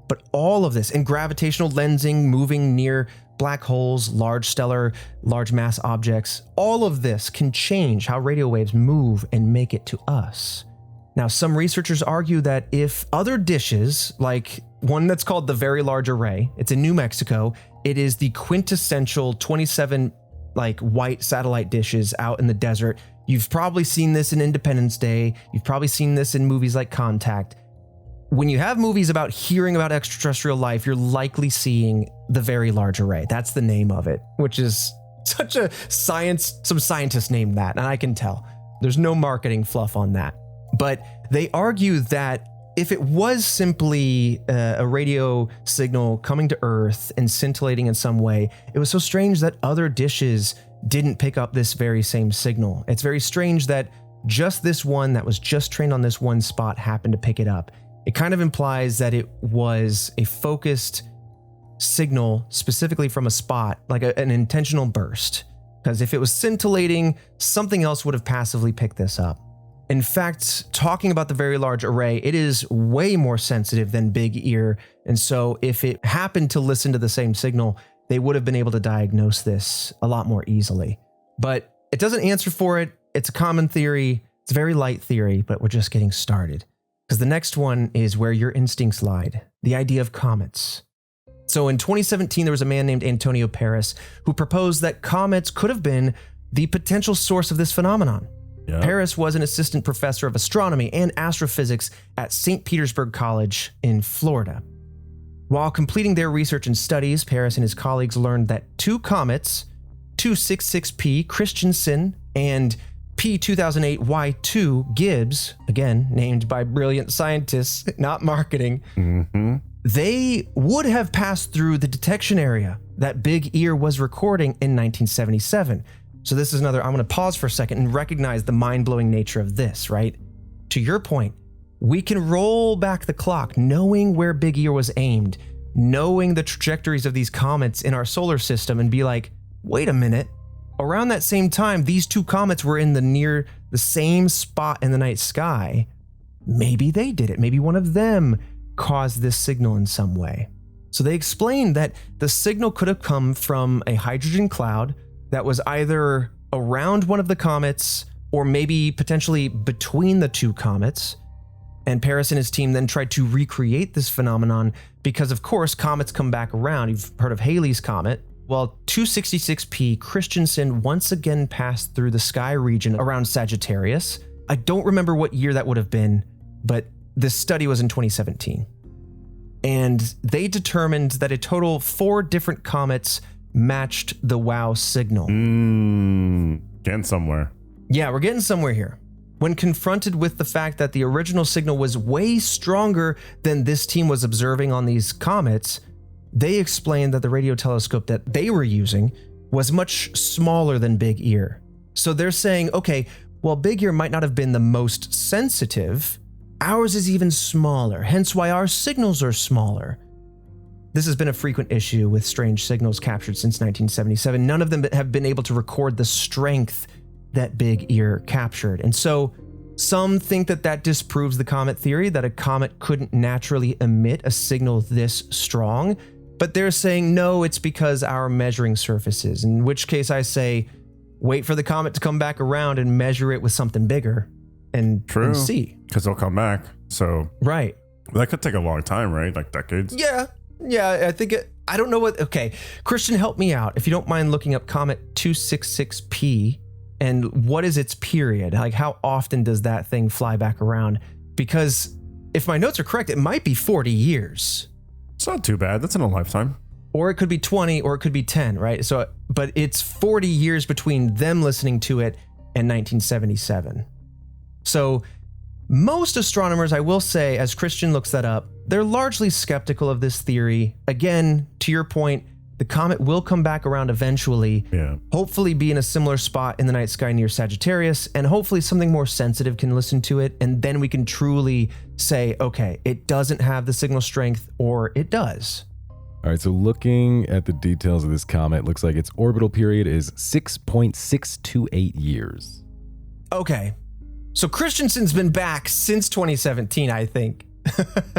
But all of this, and gravitational lensing, moving near black holes, large mass objects, all of this can change how radio waves move and make it to us. Now, some researchers argue that if other dishes, like one that's called the Very Large Array, it's in New Mexico, it is the quintessential 27 white satellite dishes out in the desert. You've probably seen this in Independence Day. You've probably seen this in movies like Contact. When you have movies about hearing about extraterrestrial life, you're likely seeing the Very Large Array. That's the name of it, which is such a science. Some scientists named that, and I can tell. There's no marketing fluff on that. But they argue that if it was simply a radio signal coming to Earth and scintillating in some way, it was so strange that other dishes didn't pick up this very same signal. It's very strange that just this one that was just trained on this one spot happened to pick it up. It kind of implies that it was a focused signal specifically from a spot, like an intentional burst. Because if it was scintillating, something else would have passively picked this up. In fact, talking about the Very Large Array, it is way more sensitive than Big Ear. And so if it happened to listen to the same signal, they would have been able to diagnose this a lot more easily. But it doesn't answer for it. It's a common theory. It's a very light theory, but we're just getting started. Because the next one is where your instincts lied, the idea of comets. So in 2017, there was a man named Antonio Paris who proposed that comets could have been the potential source of this phenomenon. Yep. Paris was an assistant professor of astronomy and astrophysics at St. Petersburg College in Florida. While completing their research and studies, Paris and his colleagues learned that two comets, 266P Christensen and P2008Y2 Gibbs, again, named by brilliant scientists, not marketing, they would have passed through the detection area that Big Ear was recording in 1977. So this is another, I'm going to pause for a second and recognize the mind-blowing nature of this, right? To your point, we can roll back the clock knowing where Big Ear was aimed, knowing the trajectories of these comets in our solar system and be like, wait a minute, around that same time, these two comets were in the same spot in the night sky. maybe they did it. Maybe one of them caused this signal in some way. So they explained that the signal could have come from a hydrogen cloud that was either around one of the comets or maybe potentially between the two comets. And Paris and his team then tried to recreate this phenomenon because, of course, comets come back around. You've heard of Halley's Comet. Well, 266P Christensen once again passed through the sky region around Sagittarius. I don't remember what year that would have been, but this study was in 2017. And they determined that a total of 4 different comets matched the WOW signal. Getting somewhere. Yeah, we're getting somewhere here. When confronted with the fact that the original signal was way stronger than this team was observing on these comets, they explained that the radio telescope that they were using was much smaller than Big Ear. So they're saying, okay, while Big Ear might not have been the most sensitive, ours is even smaller, hence why our signals are smaller. This has been a frequent issue with strange signals captured since 1977. None of them have been able to record the strength that Big Ear captured. And so some think that that disproves the comet theory, that a comet couldn't naturally emit a signal this strong. But they're saying, no, it's because our measuring surfaces, in which case I say, wait for the comet to come back around and measure it with something bigger and see. Because they'll come back. So right. That could take a long time, right? Like decades? Yeah, I think I don't know what, okay. Christian, help me out. If you don't mind looking up Comet 266P and what is its period? Like how often does that thing fly back around? Because if my notes are correct, it might be 40 years. It's not too bad. That's in a lifetime. Or it could be 20 or it could be 10, right? So, but it's 40 years between them listening to it and 1977. So most astronomers, I will say, as Christian looks that up, they're largely skeptical of this theory. Again, to your point, the comet will come back around eventually, hopefully be in a similar spot in the night sky near Sagittarius, and hopefully something more sensitive can listen to it, and then we can truly say, okay, it doesn't have the signal strength, or it does. All right, so looking at the details of this comet, looks like its orbital period is 6.628 years. Okay, so Christensen's been back since 2017, I think.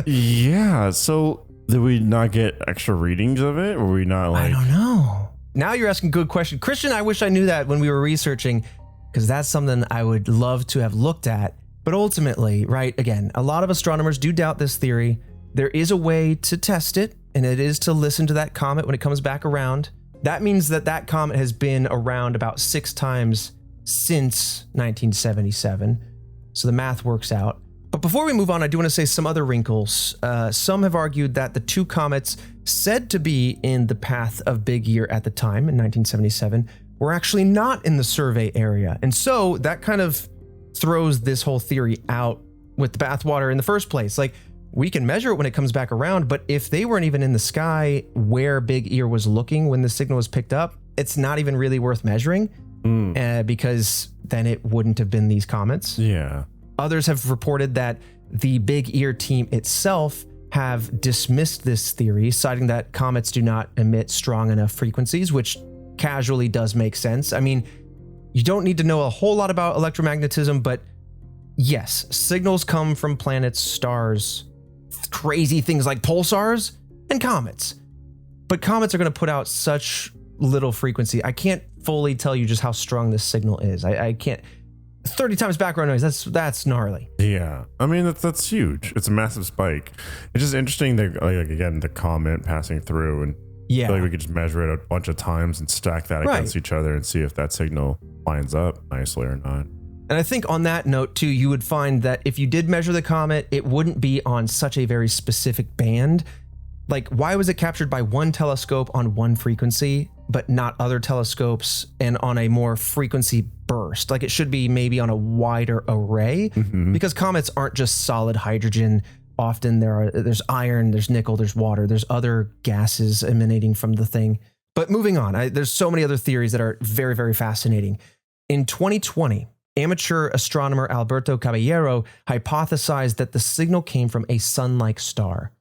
Yeah, so did we not get extra readings of it? Or were we not like... I don't know. Now you're asking a good question. Christian, I wish I knew that when we were researching, because that's something I would love to have looked at. But ultimately, right, again, a lot of astronomers do doubt this theory. There is a way to test it, and it is to listen to that comet when it comes back around. That means that that comet has been around about 6 times since 1977. So the math works out. But before we move on, I do want to say some other wrinkles. Some have argued that the 2 comets said to be in the path of Big Ear at the time in 1977 were actually not in the survey area. And so that kind of throws this whole theory out with the bathwater in the first place. Like, we can measure it when it comes back around, but if they weren't even in the sky where Big Ear was looking when the signal was picked up, it's not even really worth measuring because then it wouldn't have been these comets. Yeah. Others have reported that the Big Ear team itself have dismissed this theory, citing that comets do not emit strong enough frequencies, which casually does make sense. I mean, you don't need to know a whole lot about electromagnetism, but yes, signals come from planets, stars, crazy things like pulsars and comets. But comets are going to put out such little frequency. I can't fully tell you just how strong this signal is. I can't. 30 times background noise, that's gnarly. Yeah, I mean that's huge. It's a massive spike. It's just interesting that, like, again, the comet passing through, and I feel like we could just measure it a bunch of times and stack that against each other and see if that signal lines up nicely or not. And I think on that note too, you would find that if you did measure the comet, it wouldn't be on such a very specific band. Like, why was it captured by one telescope on one frequency, but not other telescopes and on a more frequency burst? Like, it should be maybe on a wider array, because comets aren't just solid hydrogen. Often there's iron, there's nickel, there's water, there's other gases emanating from the thing. But moving on, there's so many other theories that are very, very fascinating. In 2020, amateur astronomer Alberto Caballero hypothesized that the signal came from a sun-like star.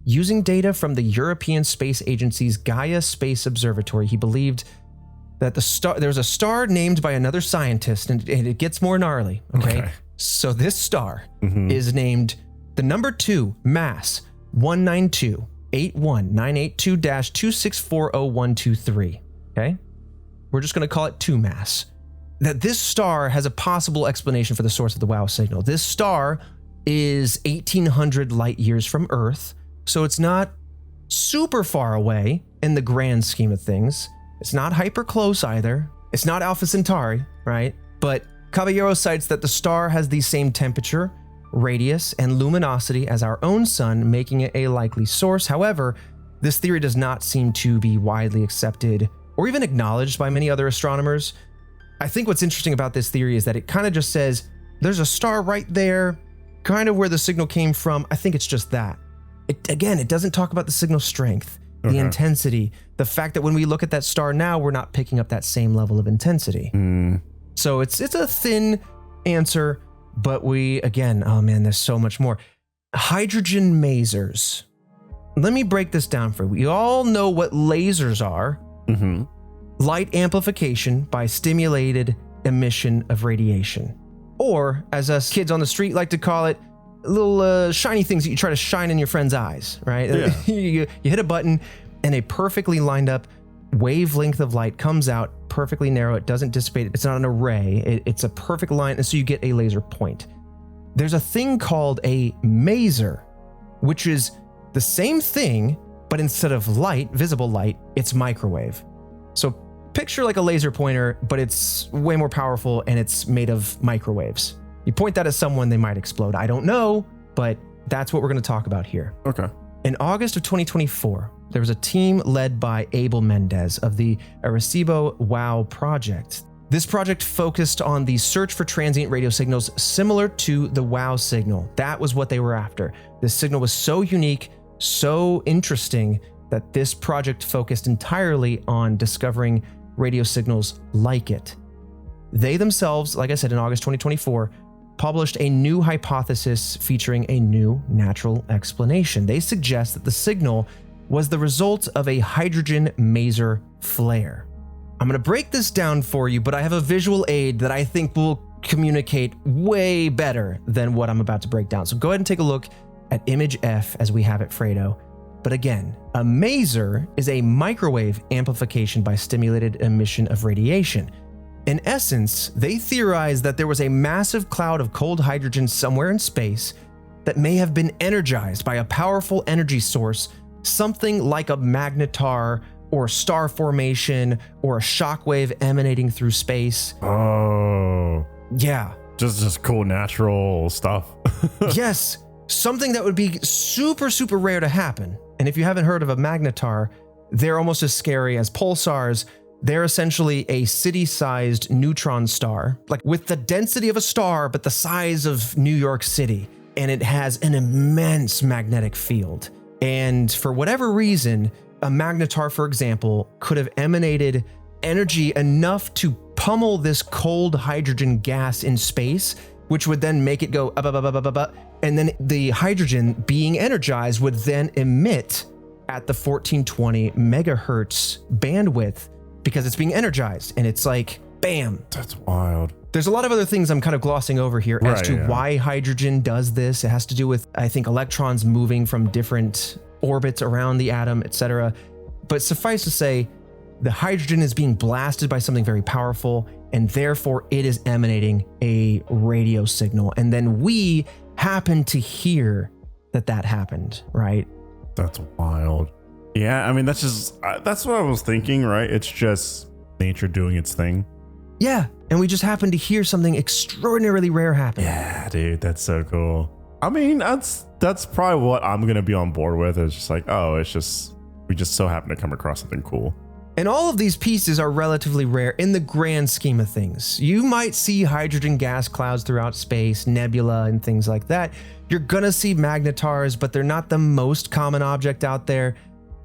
Using data from the European Space Agency's Gaia Space Observatory, he believed that there's a star named by another scientist, and it gets more gnarly, okay? So this star is named the number 2 mass 192-81982-2640123. Okay? We're just going to call it 2 mass. That this star has a possible explanation for the source of the WOW signal. This star is 1,800 light years from Earth, so it's not super far away in the grand scheme of things. It's not hyper close either. It's not Alpha Centauri, right? But Caballero cites that the star has the same temperature, radius, and luminosity as our own sun, making it a likely source. However, this theory does not seem to be widely accepted or even acknowledged by many other astronomers. I think what's interesting about this theory is that it kind of just says, there's a star right there, kind of where the signal came from. I think it's just that. It doesn't talk about the signal strength, the intensity, the fact that when we look at that star now, we're not picking up that same level of intensity. So it's a thin answer, but there's so much more. Hydrogen masers. Let me break this down for you. We all know what lasers are. Light amplification by stimulated emission of radiation. Or, as us kids on the street like to call it, little shiny things that you try to shine in your friend's eyes, right? Yeah. you hit a button and a perfectly lined up wavelength of light comes out, perfectly narrow. It doesn't dissipate. It's not an array. It's a perfect line, and so you get a laser point. There's a thing called a maser, which is the same thing, but instead of light, visible light, it's microwave. So picture like a laser pointer, but it's way more powerful and it's made of microwaves. You point that at someone, they might explode. I don't know, but that's what we're going to talk about here. Okay. In August of 2024, there was a team led by Abel Mendez of the Arecibo WOW project. This project focused on the search for transient radio signals similar to the WOW signal. That was what they were after. This signal was so unique, so interesting, that this project focused entirely on discovering radio signals like it. They themselves, like I said, in August 2024, published a new hypothesis featuring a new natural explanation. They suggest that the signal was the result of a hydrogen maser flare. I'm going to break this down for you, but I have a visual aid that I think will communicate way better than what I'm about to break down. So go ahead and take a look at image F as we have it, Fredo. But again, a maser is a microwave amplification by stimulated emission of radiation. In essence, they theorized that there was a massive cloud of cold hydrogen somewhere in space that may have been energized by a powerful energy source, something like a magnetar or star formation or a shockwave emanating through space. Oh. Yeah. Just cool natural stuff. Yes. Something that would be super, super rare to happen. And if you haven't heard of a magnetar, they're almost as scary as pulsars. They're essentially a city-sized neutron star, like with the density of a star, but the size of New York City. And it has an immense magnetic field. And for whatever reason, a magnetar, for example, could have emanated energy enough to pummel this cold hydrogen gas in space, which would then make it go up, up, up, up, up, up, up. And then the hydrogen being energized would then emit at the 1420 megahertz bandwidth because it's being energized. And it's like, bam. That's wild. There's a lot of other things I'm kind of glossing over here as to why hydrogen does this. It has to do with, I think, electrons moving from different orbits around the atom, etc. But suffice to say, the hydrogen is being blasted by something very powerful, and therefore it is emanating a radio signal. And then we happen to hear that happened, right? That's wild. Yeah, I mean, that's what I was thinking, right? It's just nature doing its thing. Yeah, and we just happened to hear something extraordinarily rare happen. Yeah, dude, that's so cool. I mean, that's probably what I'm going to be on board with. It's just like, oh, we just so happen to come across something cool. And all of these pieces are relatively rare in the grand scheme of things. You might see hydrogen gas clouds throughout space, nebula, and things like that. You're gonna see magnetars, but they're not the most common object out there.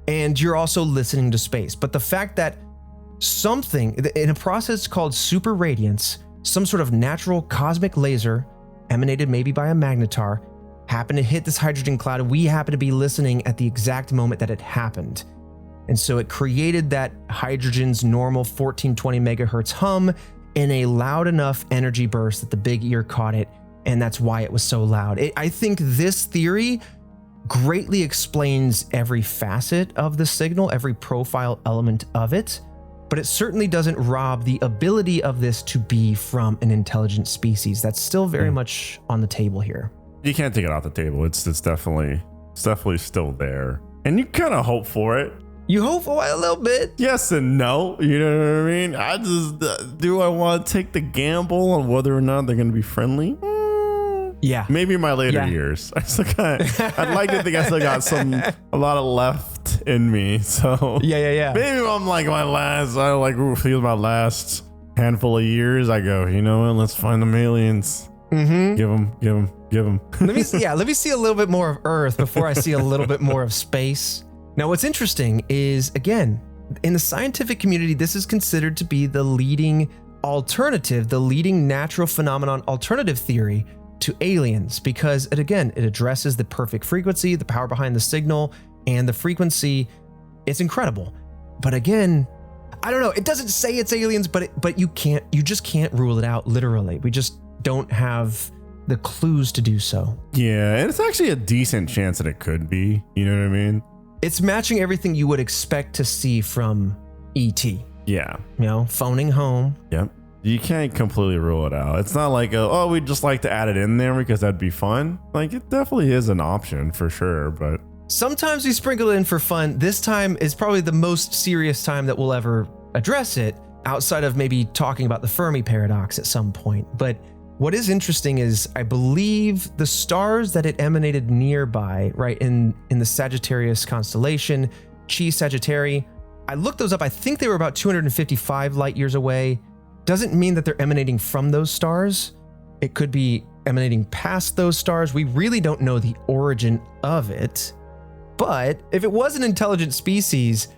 And you're also listening to space. But the fact that something, in a process called super radiance, some sort of natural cosmic laser, emanated maybe by a magnetar, happened to hit this hydrogen cloud, and we happen to be listening at the exact moment that it happened. And so it created that hydrogen's normal 1420 megahertz hum in a loud enough energy burst that the big ear caught it and that's why it was so loud. I think this theory greatly explains every facet of the signal, every profile element of it, but it certainly doesn't rob the ability of this to be from an intelligent species. That's still very much on the table here. You can't take it off the table. It's definitely still there, and you kind of hope for it. You hope for a little bit. Yes and no. You know what I mean? I just do I want to take the gamble on whether or not they're going to be friendly? Yeah. Maybe in my later years. I'd like to think I still got a lot of left in me. So yeah. Maybe I'm like my last handful of years. I go, you know what? Let's find them aliens. Mm-hmm. Give them. Let me see a little bit more of Earth before I see a little bit more of space. Now, what's interesting is, again, in the scientific community, this is considered to be the leading alternative, the leading natural phenomenon alternative theory to aliens, because it addresses the perfect frequency, the power behind the signal, and the frequency. It's incredible. But again, I don't know. It doesn't say it's aliens, but you just can't rule it out literally. We just don't have the clues to do so. Yeah, and it's actually a decent chance that it could be. You know what I mean? It's matching everything you would expect to see from E.T. Yeah. You know, phoning home. Yep. You can't completely rule it out. It's not like, we'd just like to add it in there because that'd be fun. Like, it definitely is an option for sure, but... Sometimes we sprinkle it in for fun. This time is probably the most serious time that we'll ever address it, outside of maybe talking about the Fermi paradox at some point. But what is interesting is, I believe the stars that it emanated nearby, right, in the Sagittarius constellation, Chi Sagittarii, I looked those up. I think they were about 255 light years away. Doesn't mean that they're emanating from those stars. It could be emanating past those stars. We really don't know the origin of it. But if it was an intelligent species,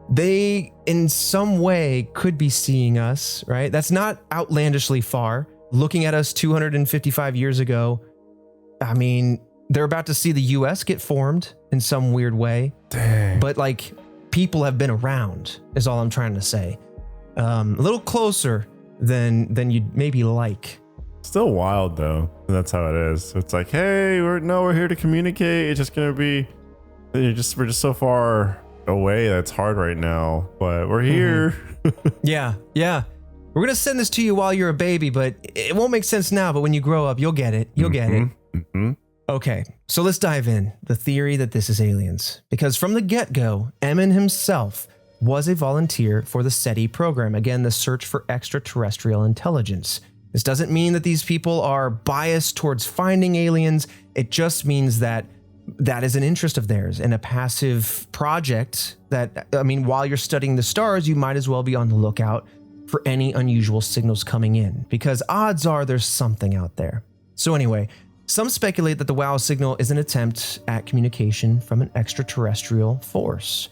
they in some way could be seeing us, right? That's not outlandishly far. Looking at us 255 years ago, I mean, they're about to see the US get formed in some weird way. Dang. But like, people have been around, is all I'm trying to say. A little closer than you'd maybe like. Still wild though. That's how it is. It's like, hey, we're here to communicate. It's just gonna be, we're just so far away that's hard right now, but we're here. Yeah. We're gonna send this to you while you're a baby, but it won't make sense now. But when you grow up, you'll get it. Mm-hmm. Okay, so let's dive in. The theory that this is aliens, because from the get-go, Emin himself was a volunteer for the SETI program. Again, the search for extraterrestrial intelligence. This doesn't mean that these people are biased towards finding aliens. It just means that is an interest of theirs and a passive project that, I mean, while you're studying the stars, you might as well be on the lookout for any unusual signals coming in, because odds are there's something out there. So anyway, some speculate that the WOW signal is an attempt at communication from an extraterrestrial force.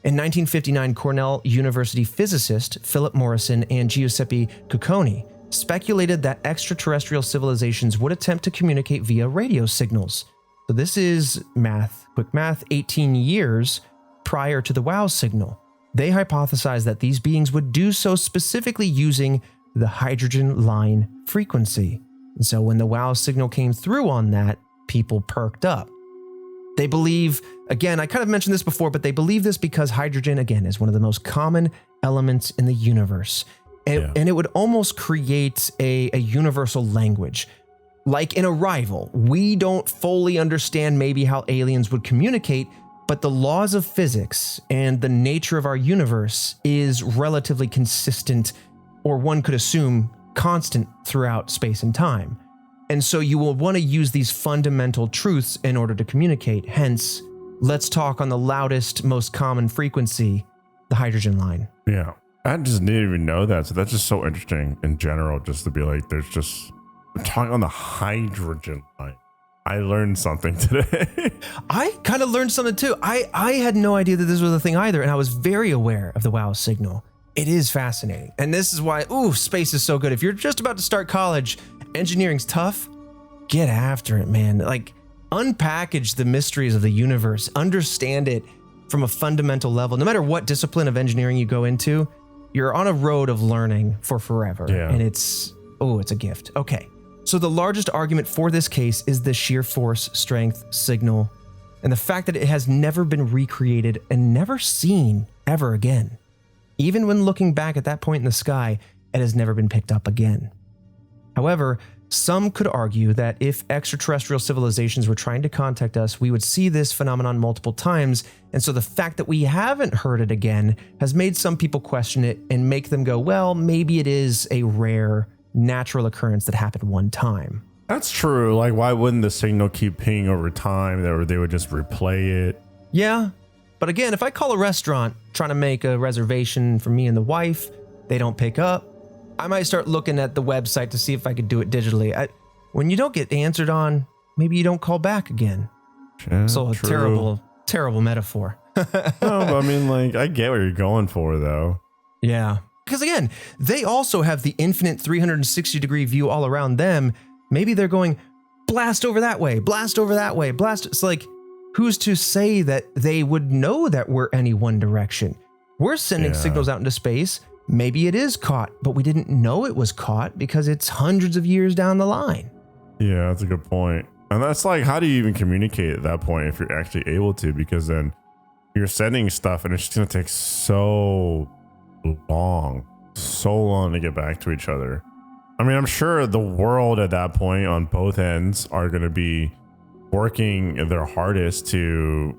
In 1959, Cornell University physicist Philip Morrison and Giuseppe Cucconi speculated that extraterrestrial civilizations would attempt to communicate via radio signals. So this is quick math, 18 years prior to the WOW signal. They hypothesized that these beings would do so specifically using the hydrogen line frequency. And so when the WOW signal came through on that, people perked up. They believe, again, I kind of mentioned this before, but they believe this because hydrogen, again, is one of the most common elements in the universe. And it would almost create a universal language. Like in Arrival, we don't fully understand maybe how aliens would communicate, but the laws of physics and the nature of our universe is relatively consistent, or one could assume constant throughout space and time. And so you will want to use these fundamental truths in order to communicate. Hence, let's talk on the loudest, most common frequency, the hydrogen line. Yeah. I just didn't even know that. So that's just so interesting in general, just to be like, we're talking on the hydrogen line. I learned something today. I kind of learned something too. I had no idea that this was a thing either, and I was very aware of the WOW signal. It is fascinating. And this is why, space is so good. If you're just about to start college, engineering's tough. Get after it, man. Like, unpackage the mysteries of the universe. Understand it from a fundamental level. No matter what discipline of engineering you go into, you're on a road of learning for forever. Yeah. And it's a gift. Okay. So the largest argument for this case is the sheer force strength signal and the fact that it has never been recreated and never seen ever again. Even when looking back at that point in the sky, it has never been picked up again. However, some could argue that if extraterrestrial civilizations were trying to contact us, we would see this phenomenon multiple times, and so the fact that we haven't heard it again has made some people question it and make them go, well, maybe it is a rare natural occurrence that happened one time. That's true. Like, why wouldn't the signal keep pinging over time? They would just replay it. Yeah, but again, if I call a restaurant trying to make a reservation for me and the wife, they don't pick up, I might start looking at the website to see if I could do it digitally. When you don't get answered on, maybe you don't call back again. Yeah, so a true. terrible metaphor. No, but I mean, like, I get what you're going for, though. Yeah. Because again, they also have the infinite 360-degree view all around them. Maybe they're going, blast over that way, blast over that way, blast. It's like, who's to say that they would know that we're any one direction? We're sending signals out into space. Maybe it is caught, but we didn't know it was caught because it's hundreds of years down the line. Yeah, that's a good point. And that's like, how do you even communicate at that point if you're actually able to? Because then you're sending stuff and it's just going to take so long to get back to each other. I mean, I'm sure the world at that point on both ends are going to be working their hardest to,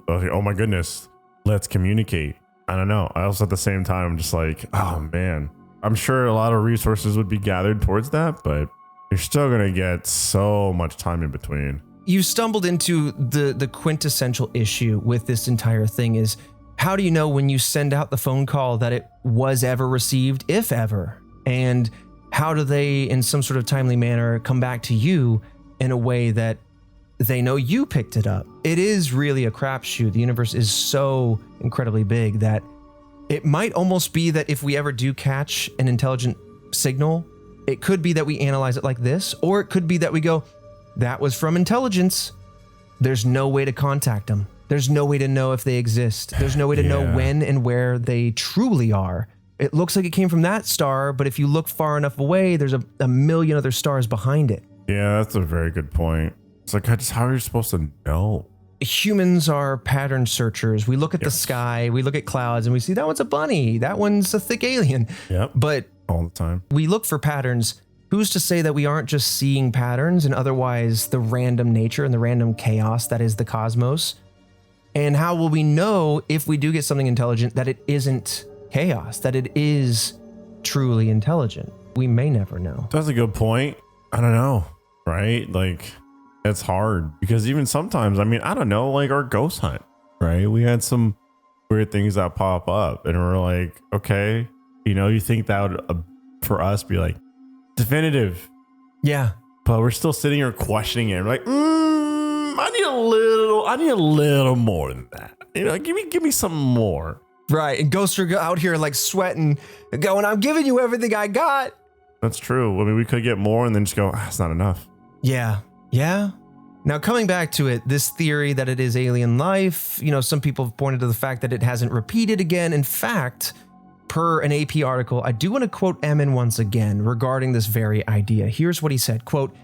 oh my goodness, let's communicate. I don't know. I also at the same time, I'm just like, oh man, I'm sure a lot of resources would be gathered towards that, but you're still going to get so much time in between. You stumbled into the quintessential issue with this entire thing is, how do you know when you send out the phone call that it was ever received, if ever? And how do they, in some sort of timely manner, come back to you in a way that they know you picked it up? It is really a crapshoot. The universe is so incredibly big that it might almost be that if we ever do catch an intelligent signal, it could be that we analyze it like this, or it could be that we go, that was from intelligence. There's no way to contact them. There's no way to know if they exist. There's no way to know when and where they truly are. It looks like it came from that star, but if you look far enough away, there's a million other stars behind it. Yeah, that's a very good point. It's like, how are you supposed to know? Humans are pattern searchers. We look at the sky, we look at clouds, and we see that one's a bunny, that one's a thick alien. Yep. But all the time, we look for patterns. Who's to say that we aren't just seeing patterns and otherwise the random nature and the random chaos that is the cosmos? And how will we know if we do get something intelligent that it isn't chaos, that it is truly intelligent? We may never know. That's a good point. I don't know, right? Like, it's hard because even sometimes, I mean, I don't know, like our ghost hunt, right? We had some weird things that pop up and we're like, okay, you think that would, for us, be like definitive. Yeah. But we're still sitting here questioning it. We're like, I need a little more than that. Give me some more. Right. And ghosts are out here like sweating, going, I'm giving you everything I got. That's true. I mean, we could get more and then just go, it's not enough. Yeah. Yeah. Now, coming back to it, this theory that it is alien life, some people have pointed to the fact that it hasn't repeated again. In fact, per an AP article, I do want to quote Emin once again regarding this very idea. Here's what he said, quote,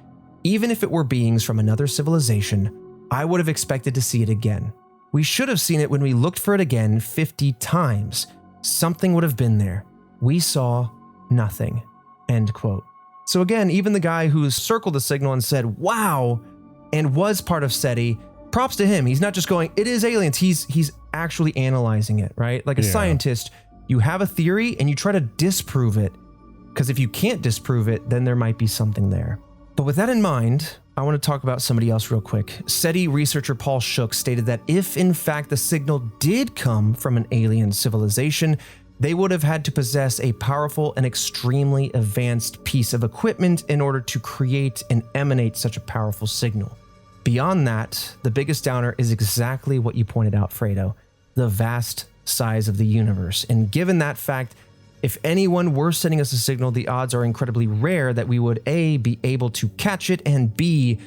even if it were beings from another civilization, I would have expected to see it again. We should have seen it when we looked for it again 50 times. Something would have been there. We saw nothing. End quote. So again, even the guy who circled the signal and said, wow, and was part of SETI, props to him. He's not just going, it is aliens. He's actually analyzing it, right? Like a scientist, you have a theory and you try to disprove it. Because if you can't disprove it, then there might be something there. But with that in mind, I want to talk about somebody else real quick. SETI researcher Paul Shook stated that if in fact the signal did come from an alien civilization, they would have had to possess a powerful and extremely advanced piece of equipment in order to create and emanate such a powerful signal. Beyond that, the biggest downer is exactly what you pointed out, Fredo, the vast size of the universe. And given that fact, if anyone were sending us a signal, the odds are incredibly rare that we would A, be able to catch it, and B,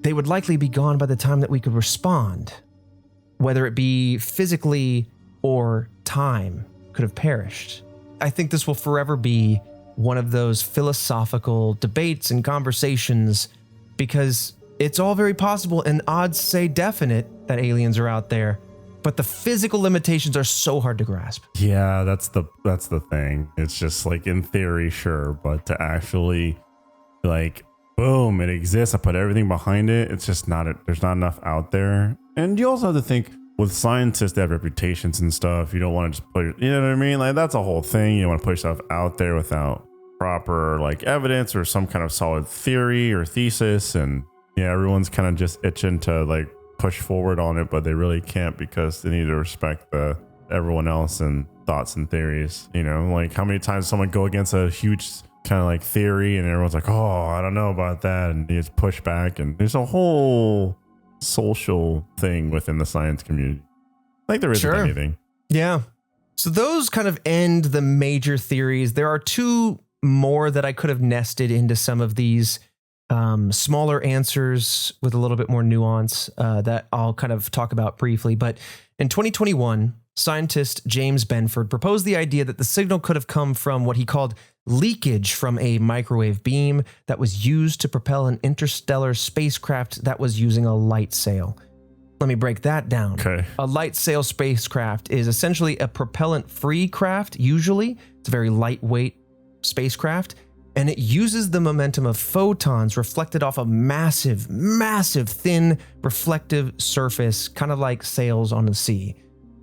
they would likely be gone by the time that we could respond. Whether it be physically or time could have perished. I think this will forever be one of those philosophical debates and conversations, because it's all very possible and odds say definite that aliens are out there, but the physical limitations are so hard to grasp. Yeah, that's the thing. It's just like in theory, sure, but to actually like, boom, it exists. I put everything behind it. It's just there's not enough out there. And you also have to think with scientists that have reputations and stuff, you don't want to just put, you know what I mean? Like that's a whole thing. You don't want to put yourself out there without proper like evidence or some kind of solid theory or thesis. And yeah, everyone's kind of just itching to like push forward on it, but they really can't because they need to respect everyone else and thoughts and theories. You know, like how many times someone go against a huge kind of like theory and everyone's like, oh, I don't know about that, and you just push back, and there's a whole social thing within the science community, like there isn't anything. Yeah. So those kind of end the major theories. There are two more that I could have nested into some of these smaller answers with a little bit more nuance that I'll kind of talk about briefly. But in 2021, scientist James Benford proposed the idea that the signal could have come from what he called leakage from a microwave beam that was used to propel an interstellar spacecraft that was using a light sail. Let me break that down. Okay. A light sail spacecraft is essentially a propellant-free craft, usually. It's a very lightweight spacecraft, and it uses the momentum of photons reflected off a massive, massive, thin, reflective surface, kind of like sails on the sea.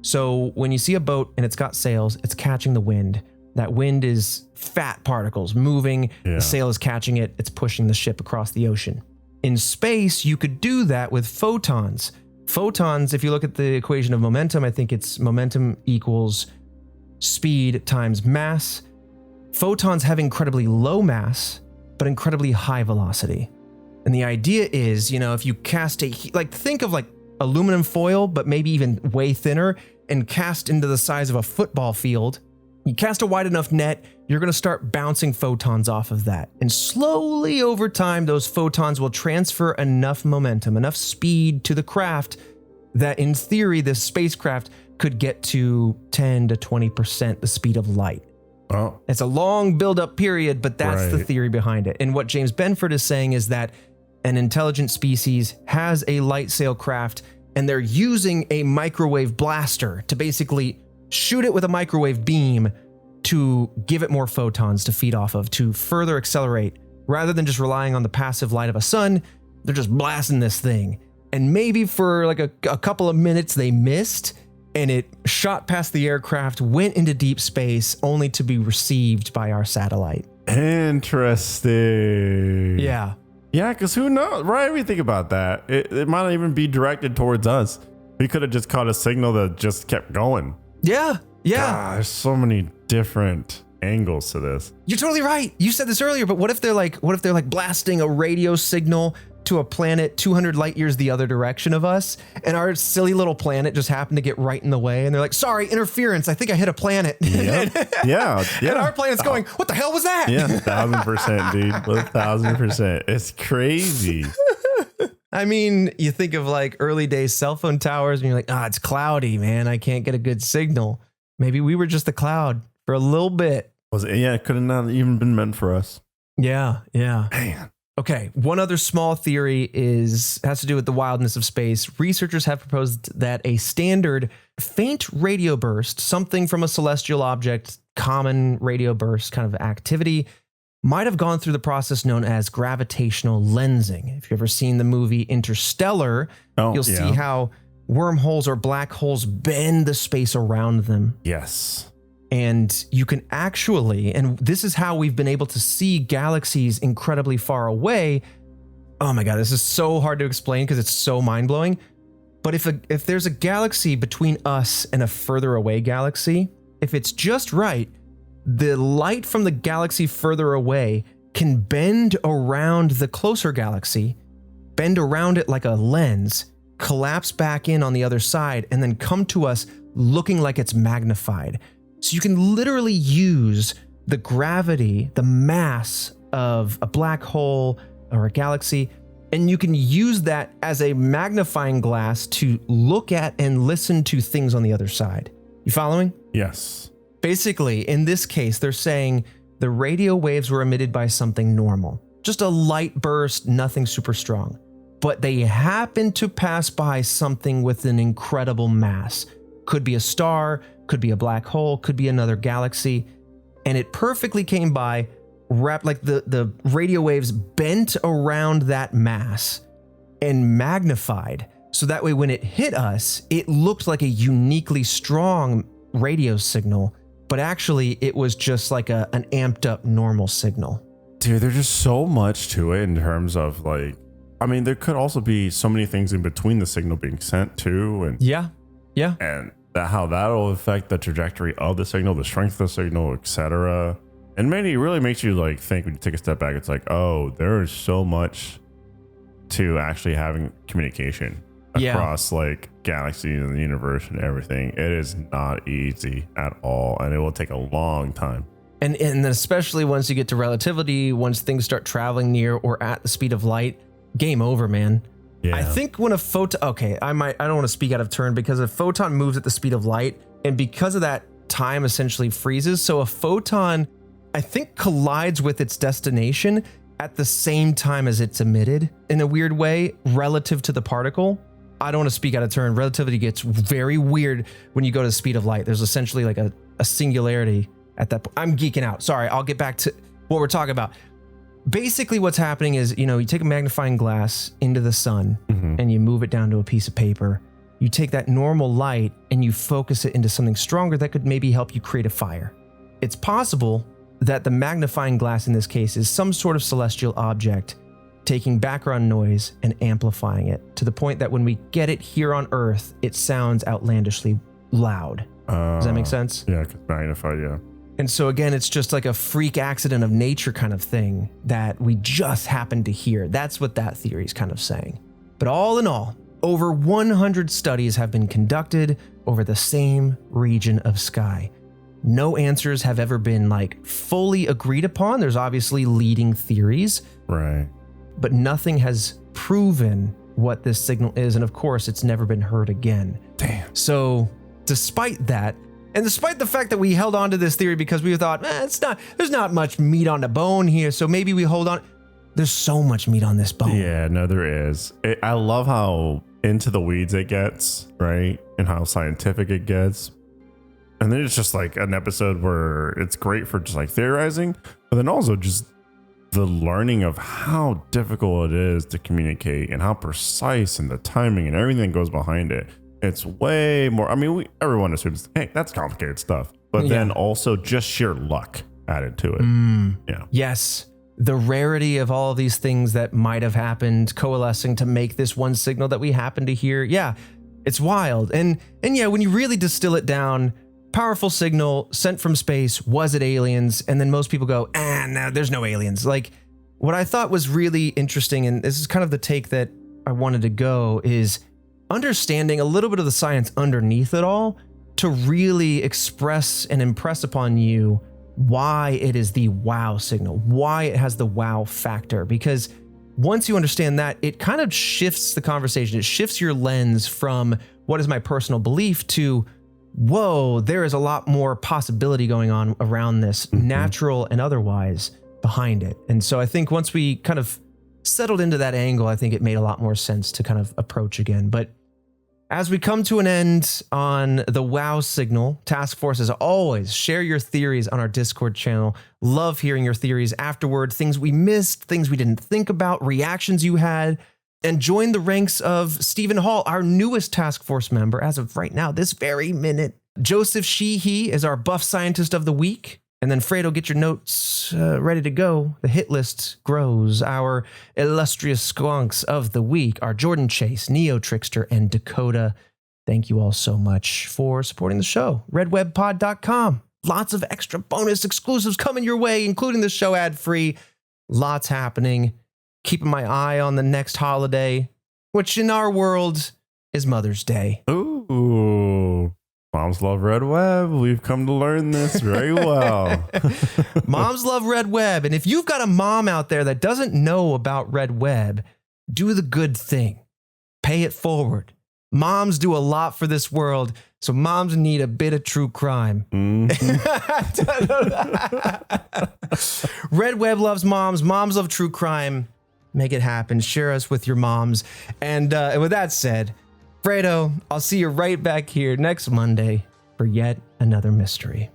So when you see a boat and it's got sails, it's catching the wind. That wind is fat particles moving. Yeah. The sail is catching it. It's pushing the ship across the ocean. In space, you could do that with photons. Photons, if you look at the equation of momentum, I think it's momentum equals speed times mass. Photons have incredibly low mass, but incredibly high velocity. And the idea is, if you cast think of like aluminum foil, but maybe even way thinner, and cast into the size of a football field. You cast a wide enough net, you're going to start bouncing photons off of that. And slowly over time, those photons will transfer enough momentum, enough speed to the craft that in theory, this spacecraft could get to 10 to 20% the speed of light. Oh. It's a long build-up period, but that's the theory behind it. And what James Benford is saying is that an intelligent species has a light sail craft, and they're using a microwave blaster to basically shoot it with a microwave beam to give it more photons to feed off of, to further accelerate. Rather than just relying on the passive light of a sun, they're just blasting this thing. And maybe for like a couple of minutes they missed, and it shot past the aircraft, went into deep space, only to be received by our satellite. Interesting. Yeah. Yeah, because who knows, right? We think about that. It might not even be directed towards us. We could have just caught a signal that just kept going. Yeah. God, there's so many different angles to this. You're totally right. You said this earlier, but what if they're like blasting a radio signal to a planet 200 light years the other direction of us, and our silly little planet just happened to get right in the way, and they're like, sorry, interference, I think I hit a planet. Yep. Yeah. And our planet's going, what the hell was that? Yeah, 1,000%, dude. 1,000%. It's crazy. I mean, you think of like early days cell phone towers, and you're like, it's cloudy, man. I can't get a good signal. Maybe we were just the cloud for a little bit. Was it? Yeah, it could have not even been meant for us. Yeah. Man. Okay, one other small theory has to do with the wildness of space. Researchers have proposed that a standard faint radio burst, something from a celestial object, common radio burst kind of activity, might have gone through the process known as gravitational lensing. If you've ever seen the movie Interstellar, you'll see how wormholes or black holes bend the space around them. Yes. And you can actually, and this is how we've been able to see galaxies incredibly far away. Oh my God, this is so hard to explain because it's so mind-blowing. But if there's a galaxy between us and a further away galaxy, if it's just right, the light from the galaxy further away can bend around the closer galaxy, bend around it like a lens, collapse back in on the other side, and then come to us looking like it's magnified. So you can literally use the gravity, the mass of a black hole or a galaxy, and you can use that as a magnifying glass to look at and listen to things on the other side. You following? Yes. Basically, in this case, they're saying The radio waves were emitted by something normal, just a light burst, nothing super strong. But they happened to pass by something with an incredible mass. Could be a star, could be a black hole, could be another galaxy. And it perfectly came by, wrapped like the radio waves bent around that mass and magnified. So that way when it hit us, it looked like a uniquely strong radio signal, but actually it was just like an amped up normal signal. Dude, there's just so much to it in terms of like, I mean, there could also be so many things in between the signal being sent to, and yeah, and how that'll affect the trajectory of the signal, the strength of the signal, etc. And maybe it really makes you like think when you take a step back. It's like, oh, there is so much to actually having communication across like galaxies and the universe and everything. It is not easy at all, and it will take a long time. And then especially once you get to relativity, once things start traveling near or at the speed of light, game over, man. Yeah. I think when a photon, okay, I don't want to speak out of turn because a photon moves at the speed of light, and because of that, time essentially freezes. So a photon, I think, collides with its destination at the same time as it's emitted in a weird way relative to the particle. I don't want to speak out of turn. Relativity gets very weird when you go to the speed of light. There's essentially like a singularity at that point. I'm geeking out. Sorry, I'll get back to what we're talking about. Basically what's happening is, you take a magnifying glass into the sun and you move it down to a piece of paper. You take that normal light and you focus it into something stronger that could maybe help you create a fire. It's possible that the magnifying glass in this case is some sort of celestial object taking background noise and amplifying it to the point that when we get it here on Earth, it sounds outlandishly loud. Does that make sense? Yeah, magnified, yeah. And so again, it's just like a freak accident of nature kind of thing that we just happened to hear. That's what that theory is kind of saying. But all in all, over 100 studies have been conducted over the same region of sky. No answers have ever been like fully agreed upon. There's obviously leading theories. Right. But nothing has proven what this signal is. And of course, it's never been heard again. Damn. So despite that, and despite the fact that we held on to this theory because we thought, there's not much meat on the bone here, so maybe we hold on. There's so much meat on this bone. Yeah, no, there is. I love how into the weeds it gets, right? And how scientific it gets. And then it's just like an episode where it's great for just like theorizing, but then also just the learning of how difficult it is to communicate and how precise and the timing and everything that goes behind it. It's way more. I mean, everyone assumes, hey, that's complicated stuff, but then also just sheer luck added to it. Yeah. Yes. The rarity of all of these things that might have happened coalescing to make this one signal that we happen to hear. Yeah, it's wild. And yeah, when you really distill it down, powerful signal sent from space. Was it aliens? And then most people go, no, there's no aliens. Like what I thought was really interesting, and this is kind of the take that I wanted to go, is understanding a little bit of the science underneath it all to really express and impress upon you why it is the wow signal, why it has the wow factor. Because once you understand that, it kind of shifts the conversation. It shifts your lens from what is my personal belief to, whoa, there is a lot more possibility going on around this, natural and otherwise, behind it. And so I think once we kind of settled into that angle, I think it made a lot more sense to kind of approach again. But as we come to an end on the WOW signal, Task Force, as always, share your theories on our Discord channel. Love hearing your theories afterward, things we missed, things we didn't think about, reactions you had, and join the ranks of Stephen Hall, our newest Task Force member as of right now, this very minute. Joseph Sheehy is our Buff Scientist of the Week. And then Fredo, get your notes ready to go. The hit list grows. Our illustrious squonks of the week are Jordan Chase, Neo Trickster, and Dakota. Thank you all so much for supporting the show. RedWebPod.com. Lots of extra bonus exclusives coming your way, including the show ad-free. Lots happening. Keeping my eye on the next holiday, which in our world is Mother's Day. Ooh. Moms love Red Web. We've come to learn this very well. Moms love Red Web. And if you've got a mom out there that doesn't know about Red Web, do the good thing. Pay it forward. Moms do a lot for this world. So moms need a bit of true crime. Red Web loves moms. Moms love true crime. Make it happen. Share us with your moms. And with that said, Fredo, I'll see you right back here next Monday for yet another mystery.